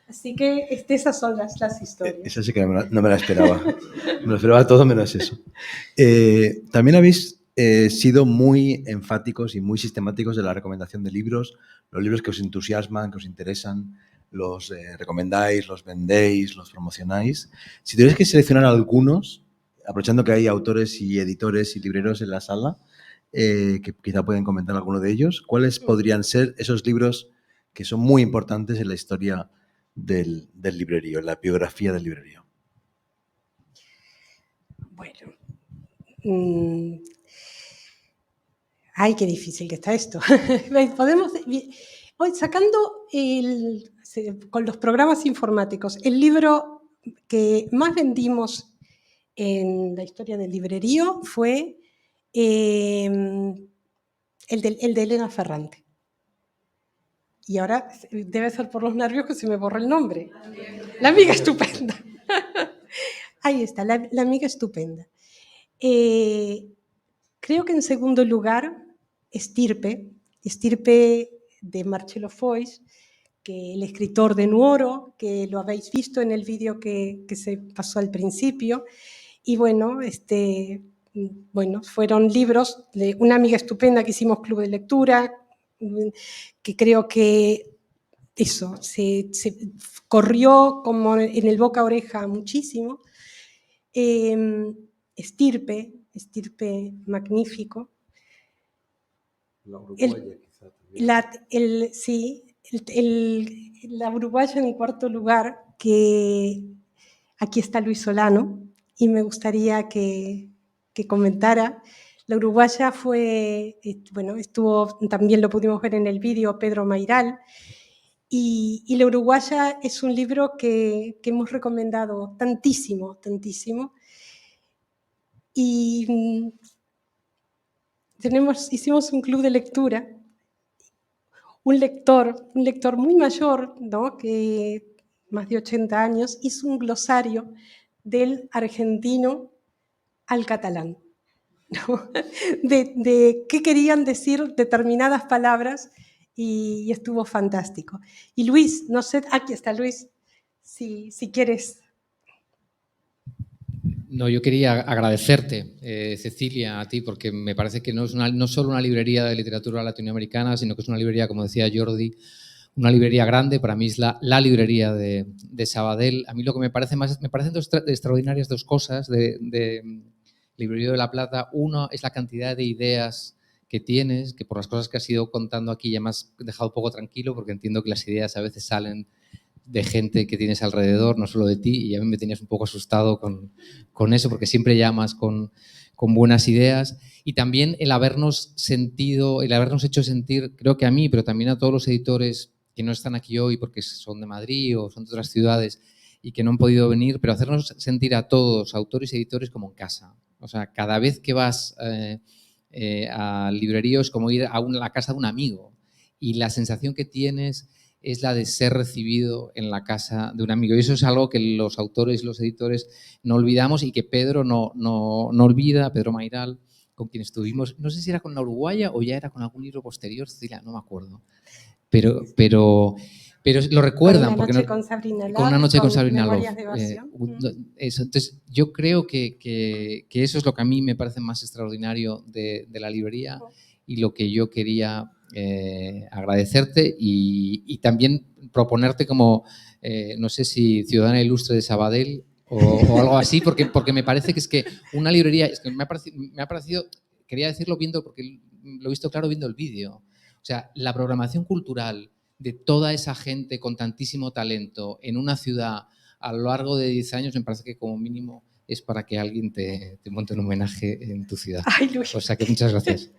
Así que esas son las historias. Esa sí que no me la esperaba. Me lo esperaba todo menos eso. También habéis sido muy enfáticos y muy sistemáticos de la recomendación de libros, los libros que os entusiasman, que os interesan, los recomendáis, los vendéis, los promocionáis. Si tuvierais que seleccionar algunos, aprovechando que hay autores y editores y libreros en la sala, que quizá pueden comentar alguno de ellos, ¿cuáles podrían ser esos libros que son muy importantes en la historia del librerío, la biografía del librerío? Bueno, ay, qué difícil que está esto. Podemos, hoy sacando con los programas informáticos, el libro que más vendimos en la historia del librerío fue el de Elena Ferrante. Y ahora debe ser por los nervios que se me borra el nombre. La amiga estupenda. Ahí está, la amiga estupenda. Creo que en segundo lugar, Estirpe de Marcelo Foix, que el escritor de Nuoro, que lo habéis visto en el vídeo que se pasó al principio. Y bueno, fueron libros de una amiga estupenda que hicimos club de lectura, que creo que eso se corrió como en el boca a oreja muchísimo. Estirpe magnífico. La uruguaya, quizá también. La uruguaya en cuarto lugar, que aquí está Luis Solano, y me gustaría que comentara. La uruguaya fue, estuvo, también lo pudimos ver en el vídeo, Pedro Mairal, y La uruguaya es un libro que hemos recomendado tantísimo, tantísimo, y hicimos un club de lectura. Un lector muy mayor, ¿no?, que más de 80 años, hizo un glosario del argentino al catalán, ¿no? de qué querían decir determinadas palabras, y estuvo fantástico. Y Luis, no sé, aquí está Luis, si quieres. No, yo quería agradecerte, Cecilia, a ti, porque me parece que no es no solo una librería de literatura latinoamericana, sino que es una librería, como decía Jordi, una librería grande. Para mí es la librería de Sabadell. A mí lo que me parecen extraordinarias dos cosas de Librería de la Plata. Uno es la cantidad de ideas que tienes, que por las cosas que has ido contando aquí ya me has dejado un poco tranquilo, porque entiendo que las ideas a veces salen de gente que tienes alrededor, no solo de ti, y ya me tenías un poco asustado con eso, porque siempre llamas con buenas ideas. Y también el habernos hecho sentir, creo que a mí, pero también a todos los editores que no están aquí hoy porque son de Madrid o son de otras ciudades y que no han podido venir, pero hacernos sentir a todos, autores y editores, como en casa. O sea, cada vez que vas a librería es como ir a la casa de un amigo, y la sensación que tienes es la de ser recibido en la casa de un amigo. Y eso es algo que los autores y los editores no olvidamos, y que Pedro no olvida, Pedro Mairal, con quien estuvimos, no sé si era con La Uruguaya o ya era con algún libro posterior, Cecilia, no me acuerdo. Pero lo recuerdan. Con Una noche con Sabrina Lab, con Una noche con Sabrina Memorias Love. de Evasión. Eso. Entonces, yo creo que eso es lo que a mí me parece más extraordinario de la librería, y lo que yo quería agradecerte y también proponerte como, no sé si ciudadana ilustre de Sabadell o algo así, porque me parece que es que una librería, es que me ha parecido, quería decirlo viendo, porque lo he visto claro viendo el vídeo. O sea, la programación cultural de toda esa gente con tantísimo talento en una ciudad a lo largo de 10 años, me parece que como mínimo es para que alguien te monte un homenaje en tu ciudad. Ay, Luis. O sea que muchas gracias.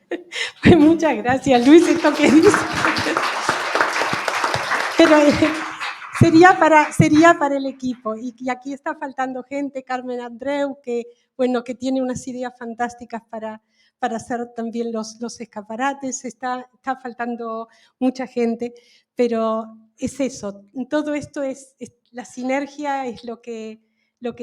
Pues muchas gracias, Luis, esto que dices. Pero sería para el equipo. Y aquí está faltando gente, Carmen Andreu, que tiene unas ideas fantásticas para hacer también los escaparates. Está faltando mucha gente, pero es eso. Todo esto es la sinergia, es lo que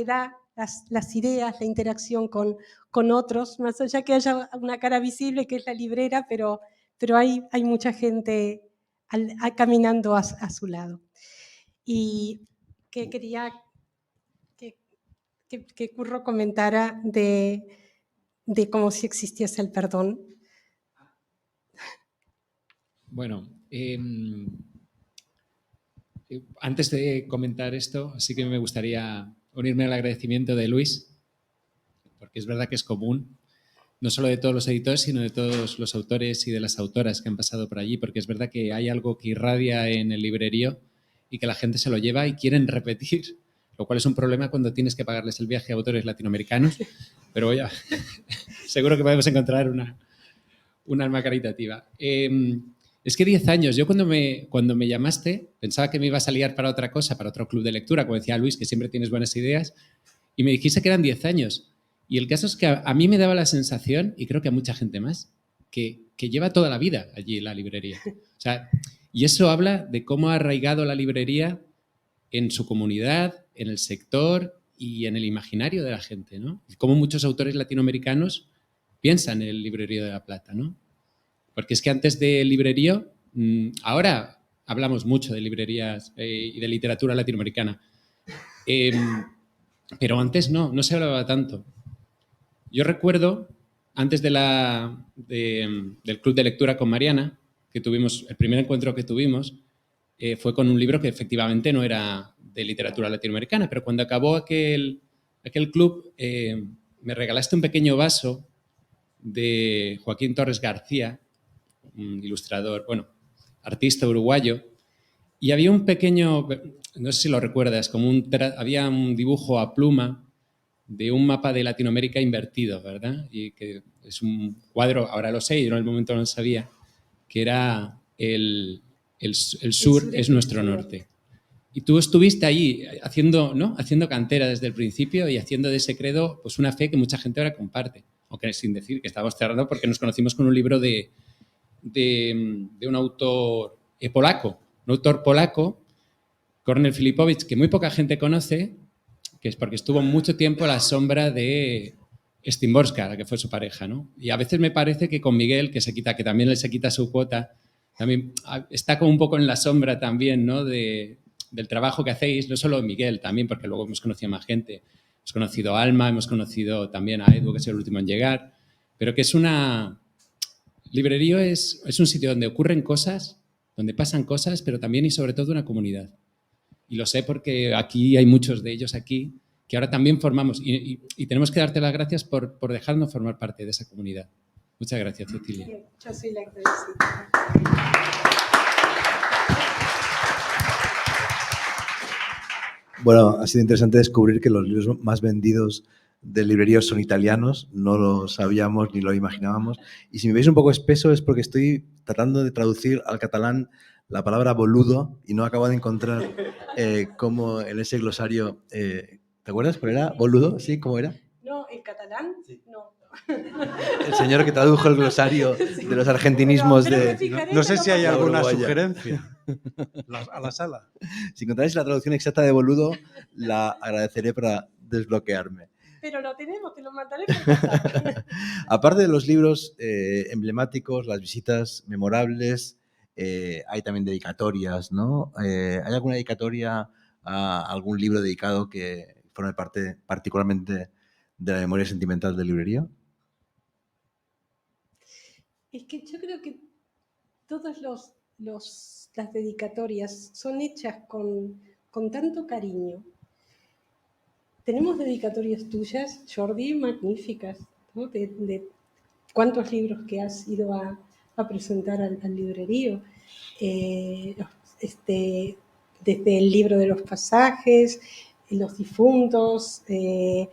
da las ideas, la interacción con otros, más allá que haya una cara visible que es la librera, pero hay mucha gente caminando a su lado. Y que quería que Curro comentara de cómo si existiese el perdón. Bueno, antes de comentar esto, sí que me gustaría unirme al agradecimiento de Luis, porque es verdad que es común, no solo de todos los editores, sino de todos los autores y de las autoras que han pasado por allí, porque es verdad que hay algo que irradia en el librerío y que la gente se lo lleva y quieren repetir, lo cual es un problema cuando tienes que pagarles el viaje a autores latinoamericanos, pero ya, seguro que podemos encontrar un alma caritativa. Es que 10 años, yo cuando me llamaste pensaba que me ibas a liar para otra cosa, para otro club de lectura, como decía Luis, que siempre tienes buenas ideas, y me dijiste que eran 10 años. Y el caso es que a mí me daba la sensación, y creo que a mucha gente más, que lleva toda la vida allí la librería. O sea, y eso habla de cómo ha arraigado la librería en su comunidad, en el sector y en el imaginario de la gente, ¿no? Y cómo muchos autores latinoamericanos piensan en el Librerío de la Plata, ¿no? Porque es que antes de librerío, ahora hablamos mucho de librerías y de literatura latinoamericana, pero antes no se hablaba tanto. Yo recuerdo, antes del club de lectura con Mariana, que tuvimos, el primer encuentro que tuvimos, fue con un libro que efectivamente no era de literatura latinoamericana, pero cuando acabó aquel club, me regalaste un pequeño vaso de Joaquín Torres García, un ilustrador, bueno, artista uruguayo, y había un pequeño, no sé si lo recuerdas, había un dibujo a pluma de un mapa de Latinoamérica invertido, ¿verdad? Y que es un cuadro, ahora lo sé, yo en el momento no lo sabía, que era el sur es nuestro norte. Y tú estuviste allí haciendo, ¿no? Haciendo cantera desde el principio y haciendo de ese credo pues una fe que mucha gente ahora comparte. Aunque sin decir que estábamos cerrando porque nos conocimos con un libro de un autor polaco, Kornel Filipowicz, que muy poca gente conoce, que es porque estuvo mucho tiempo a la sombra de Szymborska, la que fue su pareja, ¿no? Y a veces me parece que con Miguel, que también él se quita su cuota, también está como un poco en la sombra también, ¿no? del trabajo que hacéis, no solo Miguel también, porque luego hemos conocido a más gente. Hemos conocido a Alma, hemos conocido también a Edu, que es el último en llegar, pero que es una... Librerío es un sitio donde ocurren cosas, donde pasan cosas, pero también y sobre todo una comunidad. Y lo sé porque aquí hay muchos de ellos aquí que ahora también formamos y tenemos que darte las gracias por dejarnos formar parte de esa comunidad. Muchas gracias, Cecilia. Yo soy la agradecida. Bueno, ha sido interesante descubrir que los libros más vendidos de librerías son italianos, no lo sabíamos ni lo imaginábamos. Y si me veis un poco espeso es porque estoy tratando de traducir al catalán la palabra boludo y no acabo de encontrar cómo en ese glosario... ¿te acuerdas cuál era? ¿Boludo? ¿Sí? ¿Cómo era? No, ¿en catalán? No. El señor que tradujo el glosario de los argentinismos de... No sé si hay alguna Uruguaya. sugerencia a la sala. Si encontráis la traducción exacta de boludo, la agradeceré para desbloquearme. Pero lo tenemos, te lo mandaré por WhatsApp. Aparte de los libros emblemáticos, las visitas memorables, hay también dedicatorias, ¿no? ¿Hay alguna dedicatoria a algún libro dedicado que forme parte particularmente de la memoria sentimental de librería? Es que yo creo que todas las dedicatorias son hechas con tanto cariño. Tenemos dedicatorias tuyas, Jordi, magníficas, ¿no? De cuántos libros que has ido a presentar al librerío. Desde el libro de los pasajes, los difuntos, el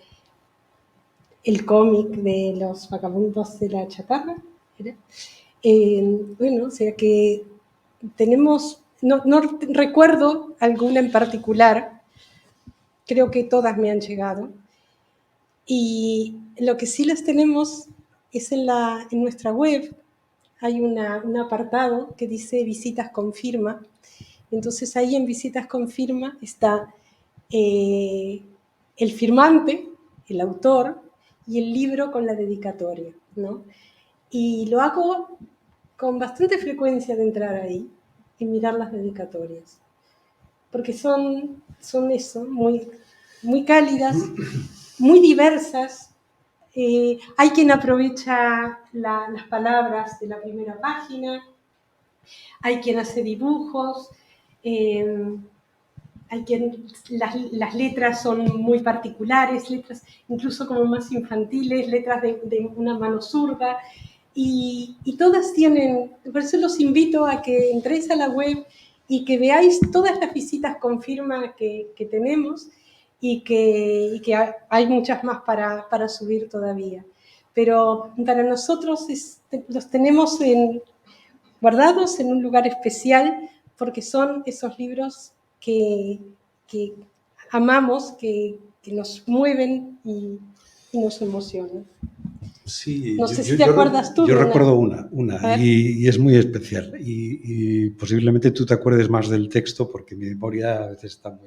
cómic de los vagabundos de la chatarra. ¿Era? Bueno, o sea que tenemos, no recuerdo alguna en particular, creo que todas me han llegado. Y lo que sí las tenemos es en nuestra web, hay un apartado que dice visitas con firma. Entonces ahí en visitas con firma está el firmante, el autor y el libro con la dedicatoria, ¿no? Y lo hago con bastante frecuencia de entrar ahí y mirar las dedicatorias, porque son eso, muy cálidas, muy diversas. Hay quien aprovecha las palabras de la primera página, hay quien hace dibujos, hay quien las letras son muy particulares, letras incluso como más infantiles, letras de una mano zurda, y todas tienen, por eso los invito a que entréis a la web y que veáis todas las visitas con firma que tenemos y que hay muchas más para subir todavía. Pero para nosotros los tenemos guardados en un lugar especial porque son esos libros que amamos, que nos mueven y nos emocionan. Sí, no sé si te acuerdas tú. Yo recuerdo una y es muy especial. Y posiblemente tú te acuerdes más del texto porque mi memoria a veces está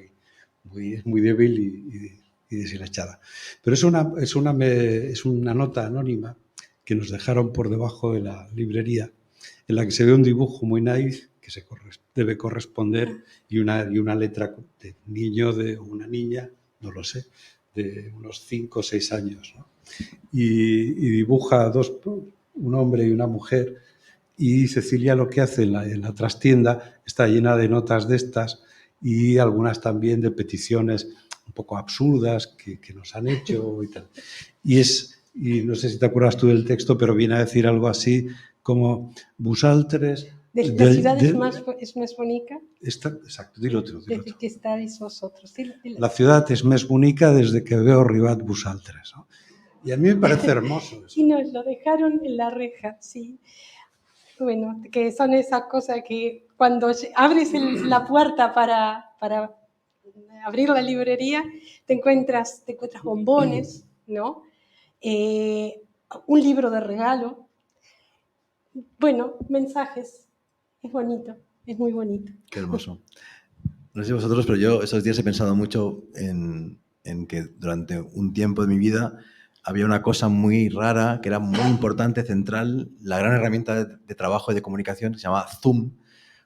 muy débil y deshilachada. Pero es una nota anónima que nos dejaron por debajo de la librería en la que se ve un dibujo muy naif que debe corresponder y una letra de un niño o una niña, no lo sé, de unos 5 o 6 años, ¿no? Y dibuja un hombre y una mujer, y Cecilia lo que hace en la trastienda está llena de notas de estas y algunas también de peticiones un poco absurdas que nos han hecho y tal. Y no sé si te acuerdas tú del texto, pero viene a decir algo así como Vosaltres... La ciudad es más bonita. Exacto, dilo tú. Desde que estáis vosotros. La ciudad es más bonita desde que veo arribat vosaltres, ¿no? Y a mí me parece hermoso eso. Y nos lo dejaron en la reja, sí. Bueno, que son esas cosas que cuando abres la puerta para abrir la librería, te encuentras bombones, ¿no? Un libro de regalo. Bueno, mensajes. Es bonito, es muy bonito. Qué hermoso. No sé vosotros, pero yo esos días he pensado mucho en que durante un tiempo de mi vida había una cosa muy rara, que era muy importante, central, la gran herramienta de trabajo y de comunicación, que se llamaba Zoom,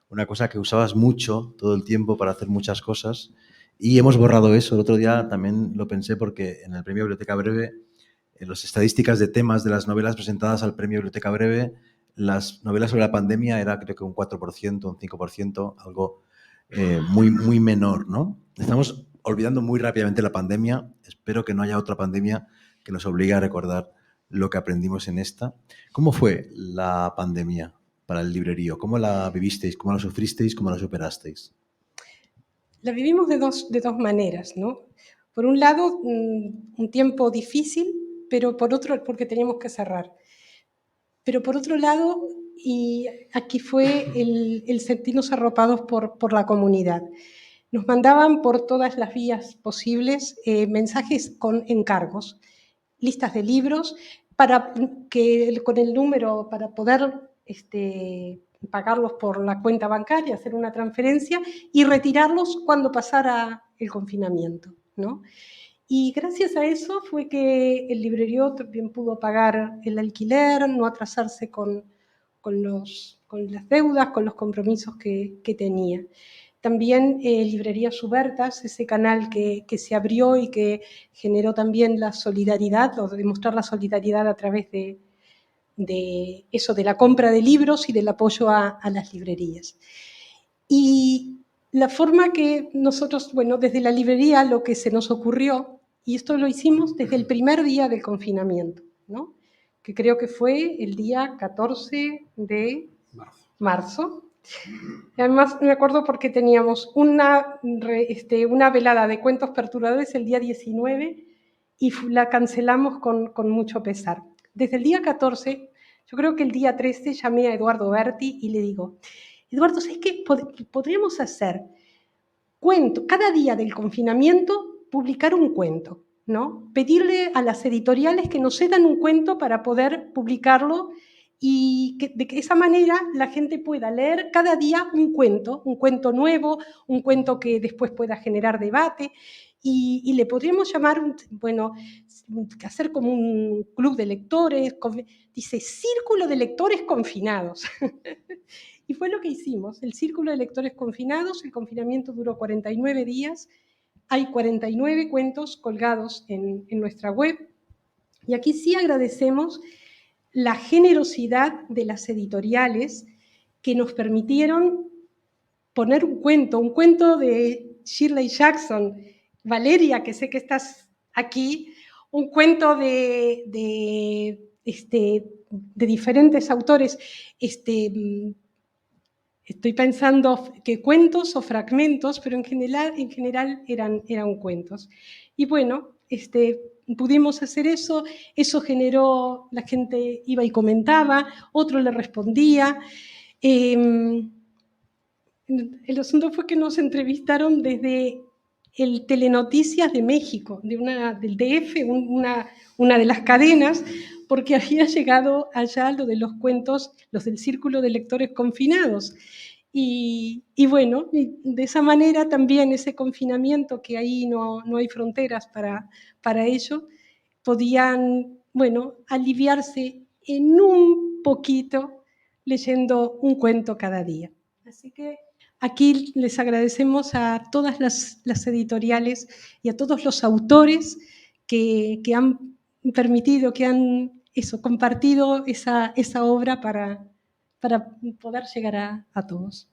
una cosa que usabas mucho todo el tiempo para hacer muchas cosas, y hemos borrado eso. El otro día también lo pensé porque en el Premio Biblioteca Breve, en las estadísticas de temas de las novelas presentadas al Premio Biblioteca Breve, las novelas sobre la pandemia era creo que un 4%, un 5%, algo muy, muy menor, ¿no? Estamos olvidando muy rápidamente la pandemia. Espero que no haya otra pandemia que nos obligue a recordar lo que aprendimos en esta. ¿Cómo fue la pandemia para el librerío? ¿Cómo la vivisteis? ¿Cómo la sufristeis? ¿Cómo la superasteis? La vivimos de dos maneras, ¿no? Por un lado, un tiempo difícil, pero por otro, porque teníamos que cerrar. Pero por otro lado, y aquí fue el sentirnos arropados por la comunidad. Nos mandaban por todas las vías posibles mensajes con encargos, listas de libros, con el número para poder pagarlos por la cuenta bancaria, hacer una transferencia y retirarlos cuando pasara el confinamiento, ¿no? Y gracias a eso fue que el librerío también pudo pagar el alquiler, no atrasarse con las deudas, con los compromisos que tenía. También Librería Subertas, ese canal que se abrió y que generó también la solidaridad, o demostrar la solidaridad a través de eso, de la compra de libros y del apoyo a las librerías. Y la forma que nosotros, bueno, desde la librería lo que se nos ocurrió, y esto lo hicimos desde el primer día del confinamiento, ¿no? Que creo que fue el día 14 de marzo. Además, me acuerdo porque teníamos una velada de cuentos perturbadores el día 19 y la cancelamos con mucho pesar. Desde el día 14, yo creo que el día 13 llamé a Eduardo Berti y le digo, Eduardo, ¿sabes qué? Podríamos hacer cada día del confinamiento, publicar un cuento, ¿no? Pedirle a las editoriales que nos cedan un cuento para poder publicarlo y de esa manera la gente pueda leer cada día un cuento nuevo, un cuento que después pueda generar debate y le podríamos llamar, hacer como un club de lectores, dice, círculo de lectores confinados. Y fue lo que hicimos, el Círculo de Lectores Confinados. El confinamiento duró 49 días, hay 49 cuentos colgados en nuestra web. Y aquí sí agradecemos la generosidad de las editoriales que nos permitieron poner un cuento de Shirley Jackson, Valeria, que sé que estás aquí, un cuento de diferentes autores, estoy pensando que cuentos o fragmentos, pero en general eran cuentos. Y bueno, pudimos hacer eso generó, la gente iba y comentaba, otro le respondía. El asunto fue que nos entrevistaron desde el Telenoticias de México, del DF, una de las cadenas, porque había llegado allá lo de los cuentos, los del Círculo de Lectores Confinados. Y bueno, de esa manera también ese confinamiento, que ahí no hay fronteras para ello, podían, aliviarse en un poquito leyendo un cuento cada día. Así que aquí les agradecemos a todas las editoriales y a todos los autores que han permitido, que han compartido esa obra para poder llegar a todos.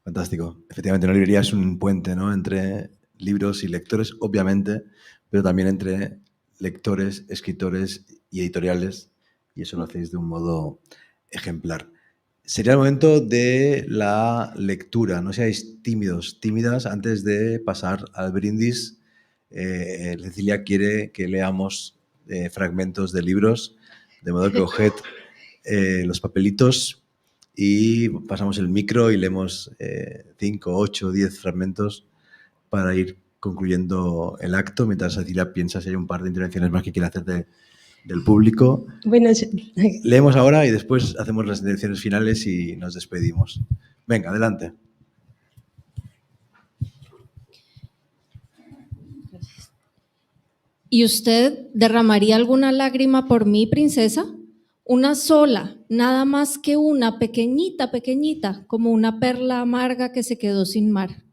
Fantástico. Efectivamente, una librería es un puente, ¿no?, entre libros y lectores, obviamente, pero también entre lectores, escritores y editoriales, y eso lo hacéis de un modo ejemplar. Sería el momento de la lectura. No seáis tímidos, tímidas antes de pasar al brindis. Cecilia quiere que leamos fragmentos de libros, de modo que coged los papelitos y pasamos el micro y leemos 5, 8, 10 fragmentos para ir concluyendo el acto, mientras Cecilia piensa si hay un par de intervenciones más que quiere hacer del público. Bueno, Leemos ahora y después hacemos las intervenciones finales y nos despedimos. Venga, adelante. ¿Y usted derramaría alguna lágrima por mí, princesa? Una sola, nada más que una, pequeñita, pequeñita, como una perla amarga que se quedó sin mar.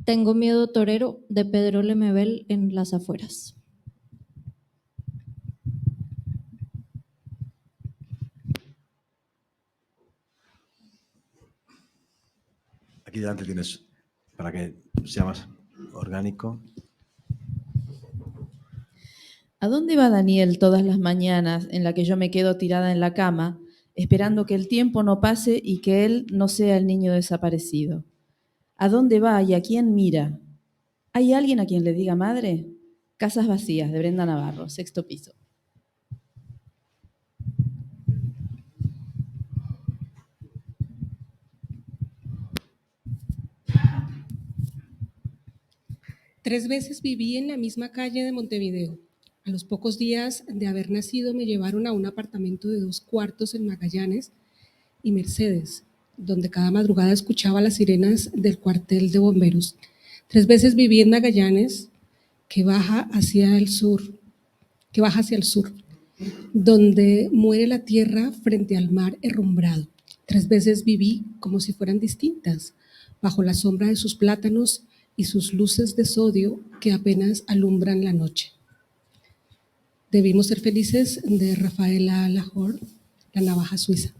Tengo miedo, torero, de Pedro Lemebel en las afueras. Aquí delante tienes, para que sea más orgánico. ¿A dónde va Daniel todas las mañanas en la que yo me quedo tirada en la cama, esperando que el tiempo no pase y que él no sea el niño desaparecido? ¿A dónde va y a quién mira? ¿Hay alguien a quien le diga madre? Casas vacías, de Brenda Navarro, 6º piso. Tres veces viví en la misma calle de Montevideo. A los pocos días de haber nacido me llevaron a un apartamento de 2 cuartos en Magallanes y Mercedes, donde cada madrugada escuchaba las sirenas del cuartel de bomberos. 3 veces viví en Magallanes, que baja hacia el sur, donde muere la tierra frente al mar herrumbrado. 3 veces viví como si fueran distintas, bajo la sombra de sus plátanos y sus luces de sodio que apenas alumbran la noche. Debimos ser felices, de Rafaela Lahore, La navaja suiza.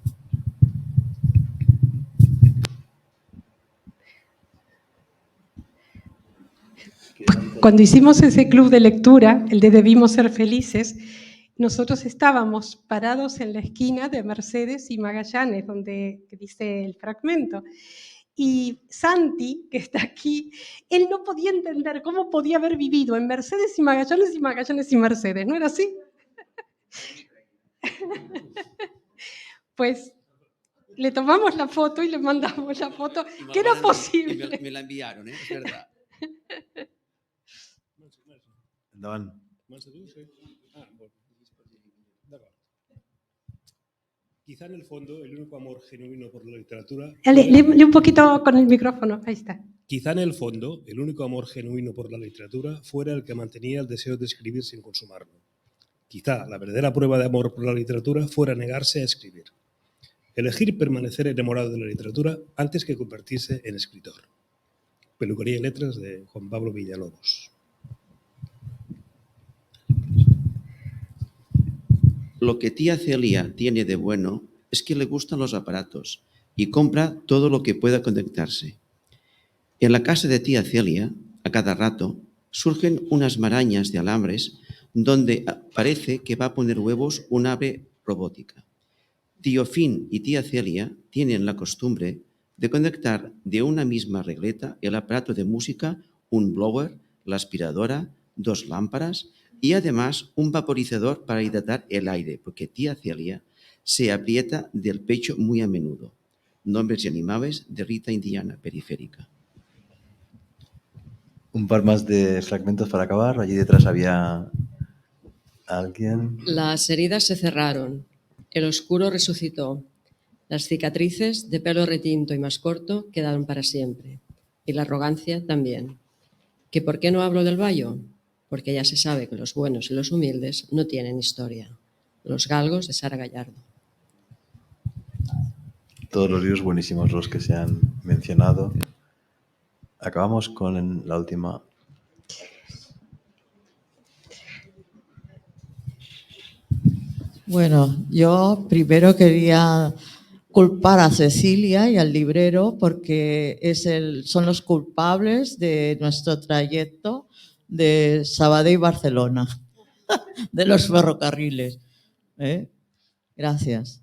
Cuando hicimos ese club de lectura, el de Debimos ser felices, nosotros estábamos parados en la esquina de Mercedes y Magallanes, donde dice el fragmento. Y Santi, que está aquí, él no podía entender cómo podía haber vivido en Mercedes y Magallanes y Magallanes y Mercedes, ¿no era así? Pues le tomamos la foto y le mandamos la foto, que era posible. Me la enviaron, es verdad. Endavant. Quizá en el fondo el único amor genuino por la literatura... Lee un poquito con el micrófono, ahí está. Quizá en el fondo el único amor genuino por la literatura fuera el que mantenía el deseo de escribir sin consumarlo. Quizá la verdadera prueba de amor por la literatura fuera negarse a escribir. Elegir permanecer enamorado de la literatura antes que convertirse en escritor. Peluquería y letras de Juan Pablo Villalobos. Lo que tía Celia tiene de bueno es que le gustan los aparatos y compra todo lo que pueda conectarse. En la casa de tía Celia, a cada rato, surgen unas marañas de alambres donde parece que va a poner huevos un ave robótica. Tío Fin y tía Celia tienen la costumbre de conectar de una misma regleta el aparato de música, un blower, la aspiradora, 2 lámparas y además un vaporizador para hidratar el aire, porque tía Celia se aprieta del pecho muy a menudo. Nombres y animales de Rita Indiana, periférica. Un par más de fragmentos para acabar. Allí detrás había alguien. Las heridas se cerraron, el oscuro resucitó, las cicatrices de pelo retinto y más corto quedaron para siempre, y la arrogancia también. ¿Que por qué no hablo del Bayo? Porque ya se sabe que los buenos y los humildes no tienen historia. Los galgos de Sara Gallardo. Todos los libros buenísimos los que se han mencionado. Acabamos con la última. Bueno, yo primero quería culpar a Cecilia y al librero porque son los culpables de nuestro trayecto de Sabadell y Barcelona, de los ferrocarriles. Gracias.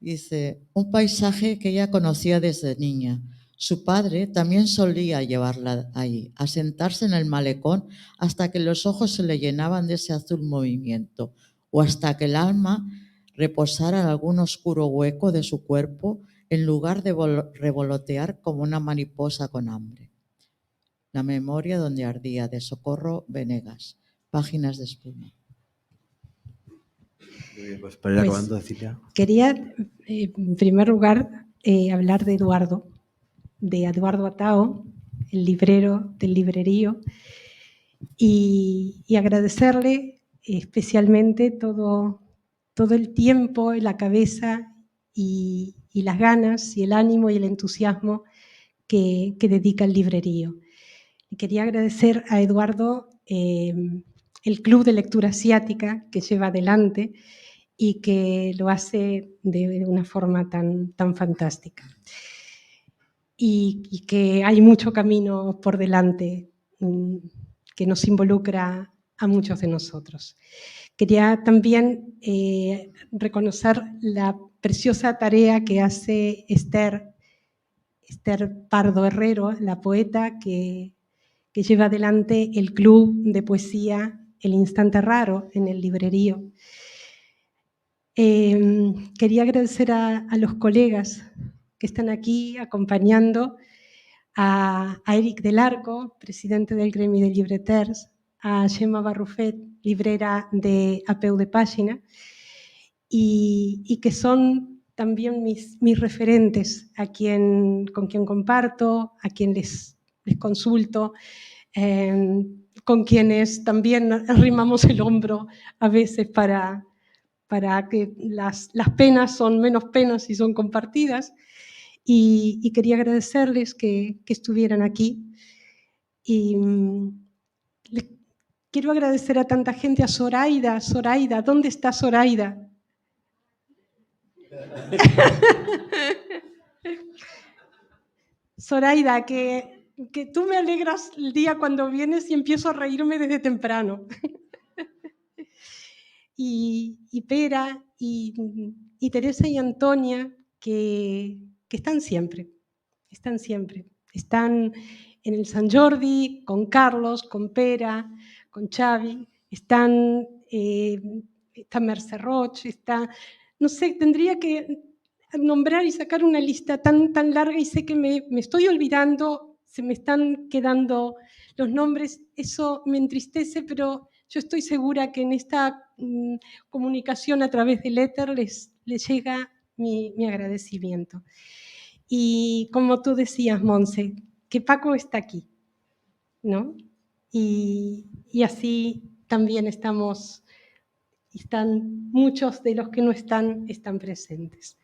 Dice, un paisaje que ella conocía desde niña. Su padre también solía llevarla ahí, a sentarse en el malecón hasta que los ojos se le llenaban de ese azul movimiento o hasta que el alma reposara en algún oscuro hueco de su cuerpo en lugar de revolotear como una mariposa con hambre. La memoria donde ardía, de Socorro Venegas. Páginas de espuma. Pues para ir acabando, Cecilia. Quería, en primer lugar, hablar de Eduardo Atao, el librero del librerío, y agradecerle especialmente todo el tiempo, la cabeza y las ganas y el ánimo y el entusiasmo que dedica al librerío. Y quería agradecer a Eduardo el Club de Lectura Asiática que lleva adelante y que lo hace de una forma tan fantástica. Y que hay mucho camino por delante que nos involucra a muchos de nosotros. Quería también reconocer la preciosa tarea que hace Esther Pardo Herrero, la poeta que lleva adelante el club de poesía El Instante Raro en el librerío. Quería agradecer a los colegas que están aquí acompañando, a Eric Del Arco, presidente del Gremi de Llibreters, a Gemma Barrufet, librera de A Peu de Pàgina, y que son también mis referentes, con quien comparto, a quien les consulto, con quienes también arrimamos el hombro a veces para que las penas son menos penas si son compartidas. Y quería agradecerles que estuvieran aquí. Y les quiero agradecer a tanta gente, a Zoraida. Zoraida, ¿dónde está Zoraida? Zoraida, que tú me alegras el día cuando vienes y empiezo a reírme desde temprano. Y Pera, y Teresa y Antonia, que están siempre. Están en el Sant Jordi, con Carlos, con Pera, con Xavi, está Mercè Roig, no sé, tendría que nombrar y sacar una lista tan larga y sé que me estoy olvidando, se me están quedando los nombres, eso me entristece, pero yo estoy segura que en esta comunicación a través del éter les llega mi agradecimiento. Y como tú decías, Monse, que Paco está aquí, ¿no? Y así también están muchos de los que no están presentes.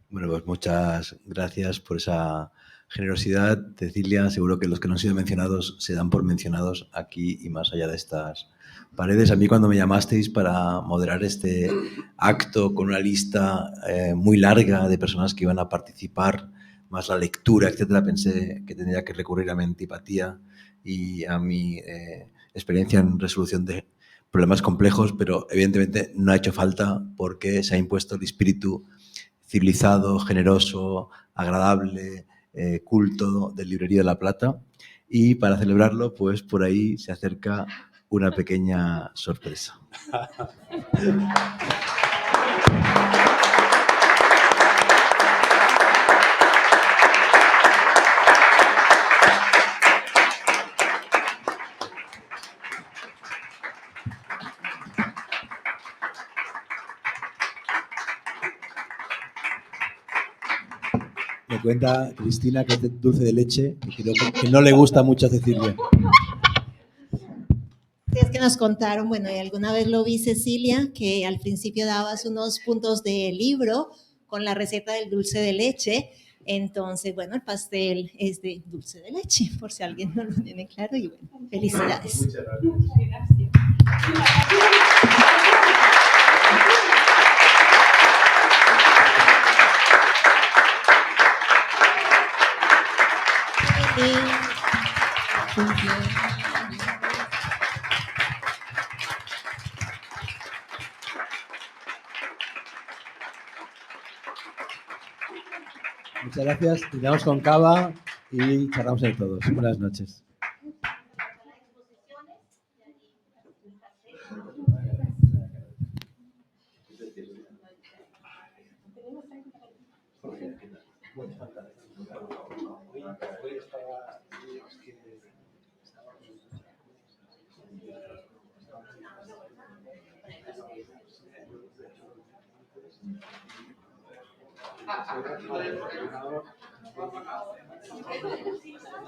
Bueno, pues muchas gracias por esa generosidad, Cecilia. Seguro que los que no han sido mencionados se dan por mencionados aquí y más allá de estas paredes. A mí cuando me llamasteis para moderar este acto con una lista muy larga de personas que iban a participar, más la lectura, etcétera, pensé que tendría que recurrir a mi antipatía y a mi experiencia en resolución de problemas complejos, pero evidentemente no ha hecho falta porque se ha impuesto el espíritu civilizado, generoso, agradable, culto del Librerío de La Plata. Y para celebrarlo, pues por ahí se acerca una pequeña sorpresa. Me cuenta Cristina que es de dulce de leche, que creo que no le gusta mucho a Cecilia. Es que nos contaron, bueno, y alguna vez lo vi, Cecilia, que al principio dabas unos puntos de libro con la receta del dulce de leche. Entonces, bueno, el pastel es de dulce de leche, por si alguien no lo tiene claro. Y bueno, felicidades. Muchas gracias. Muchas gracias. Terminamos con cava y charlamos de todos. Buenas noches.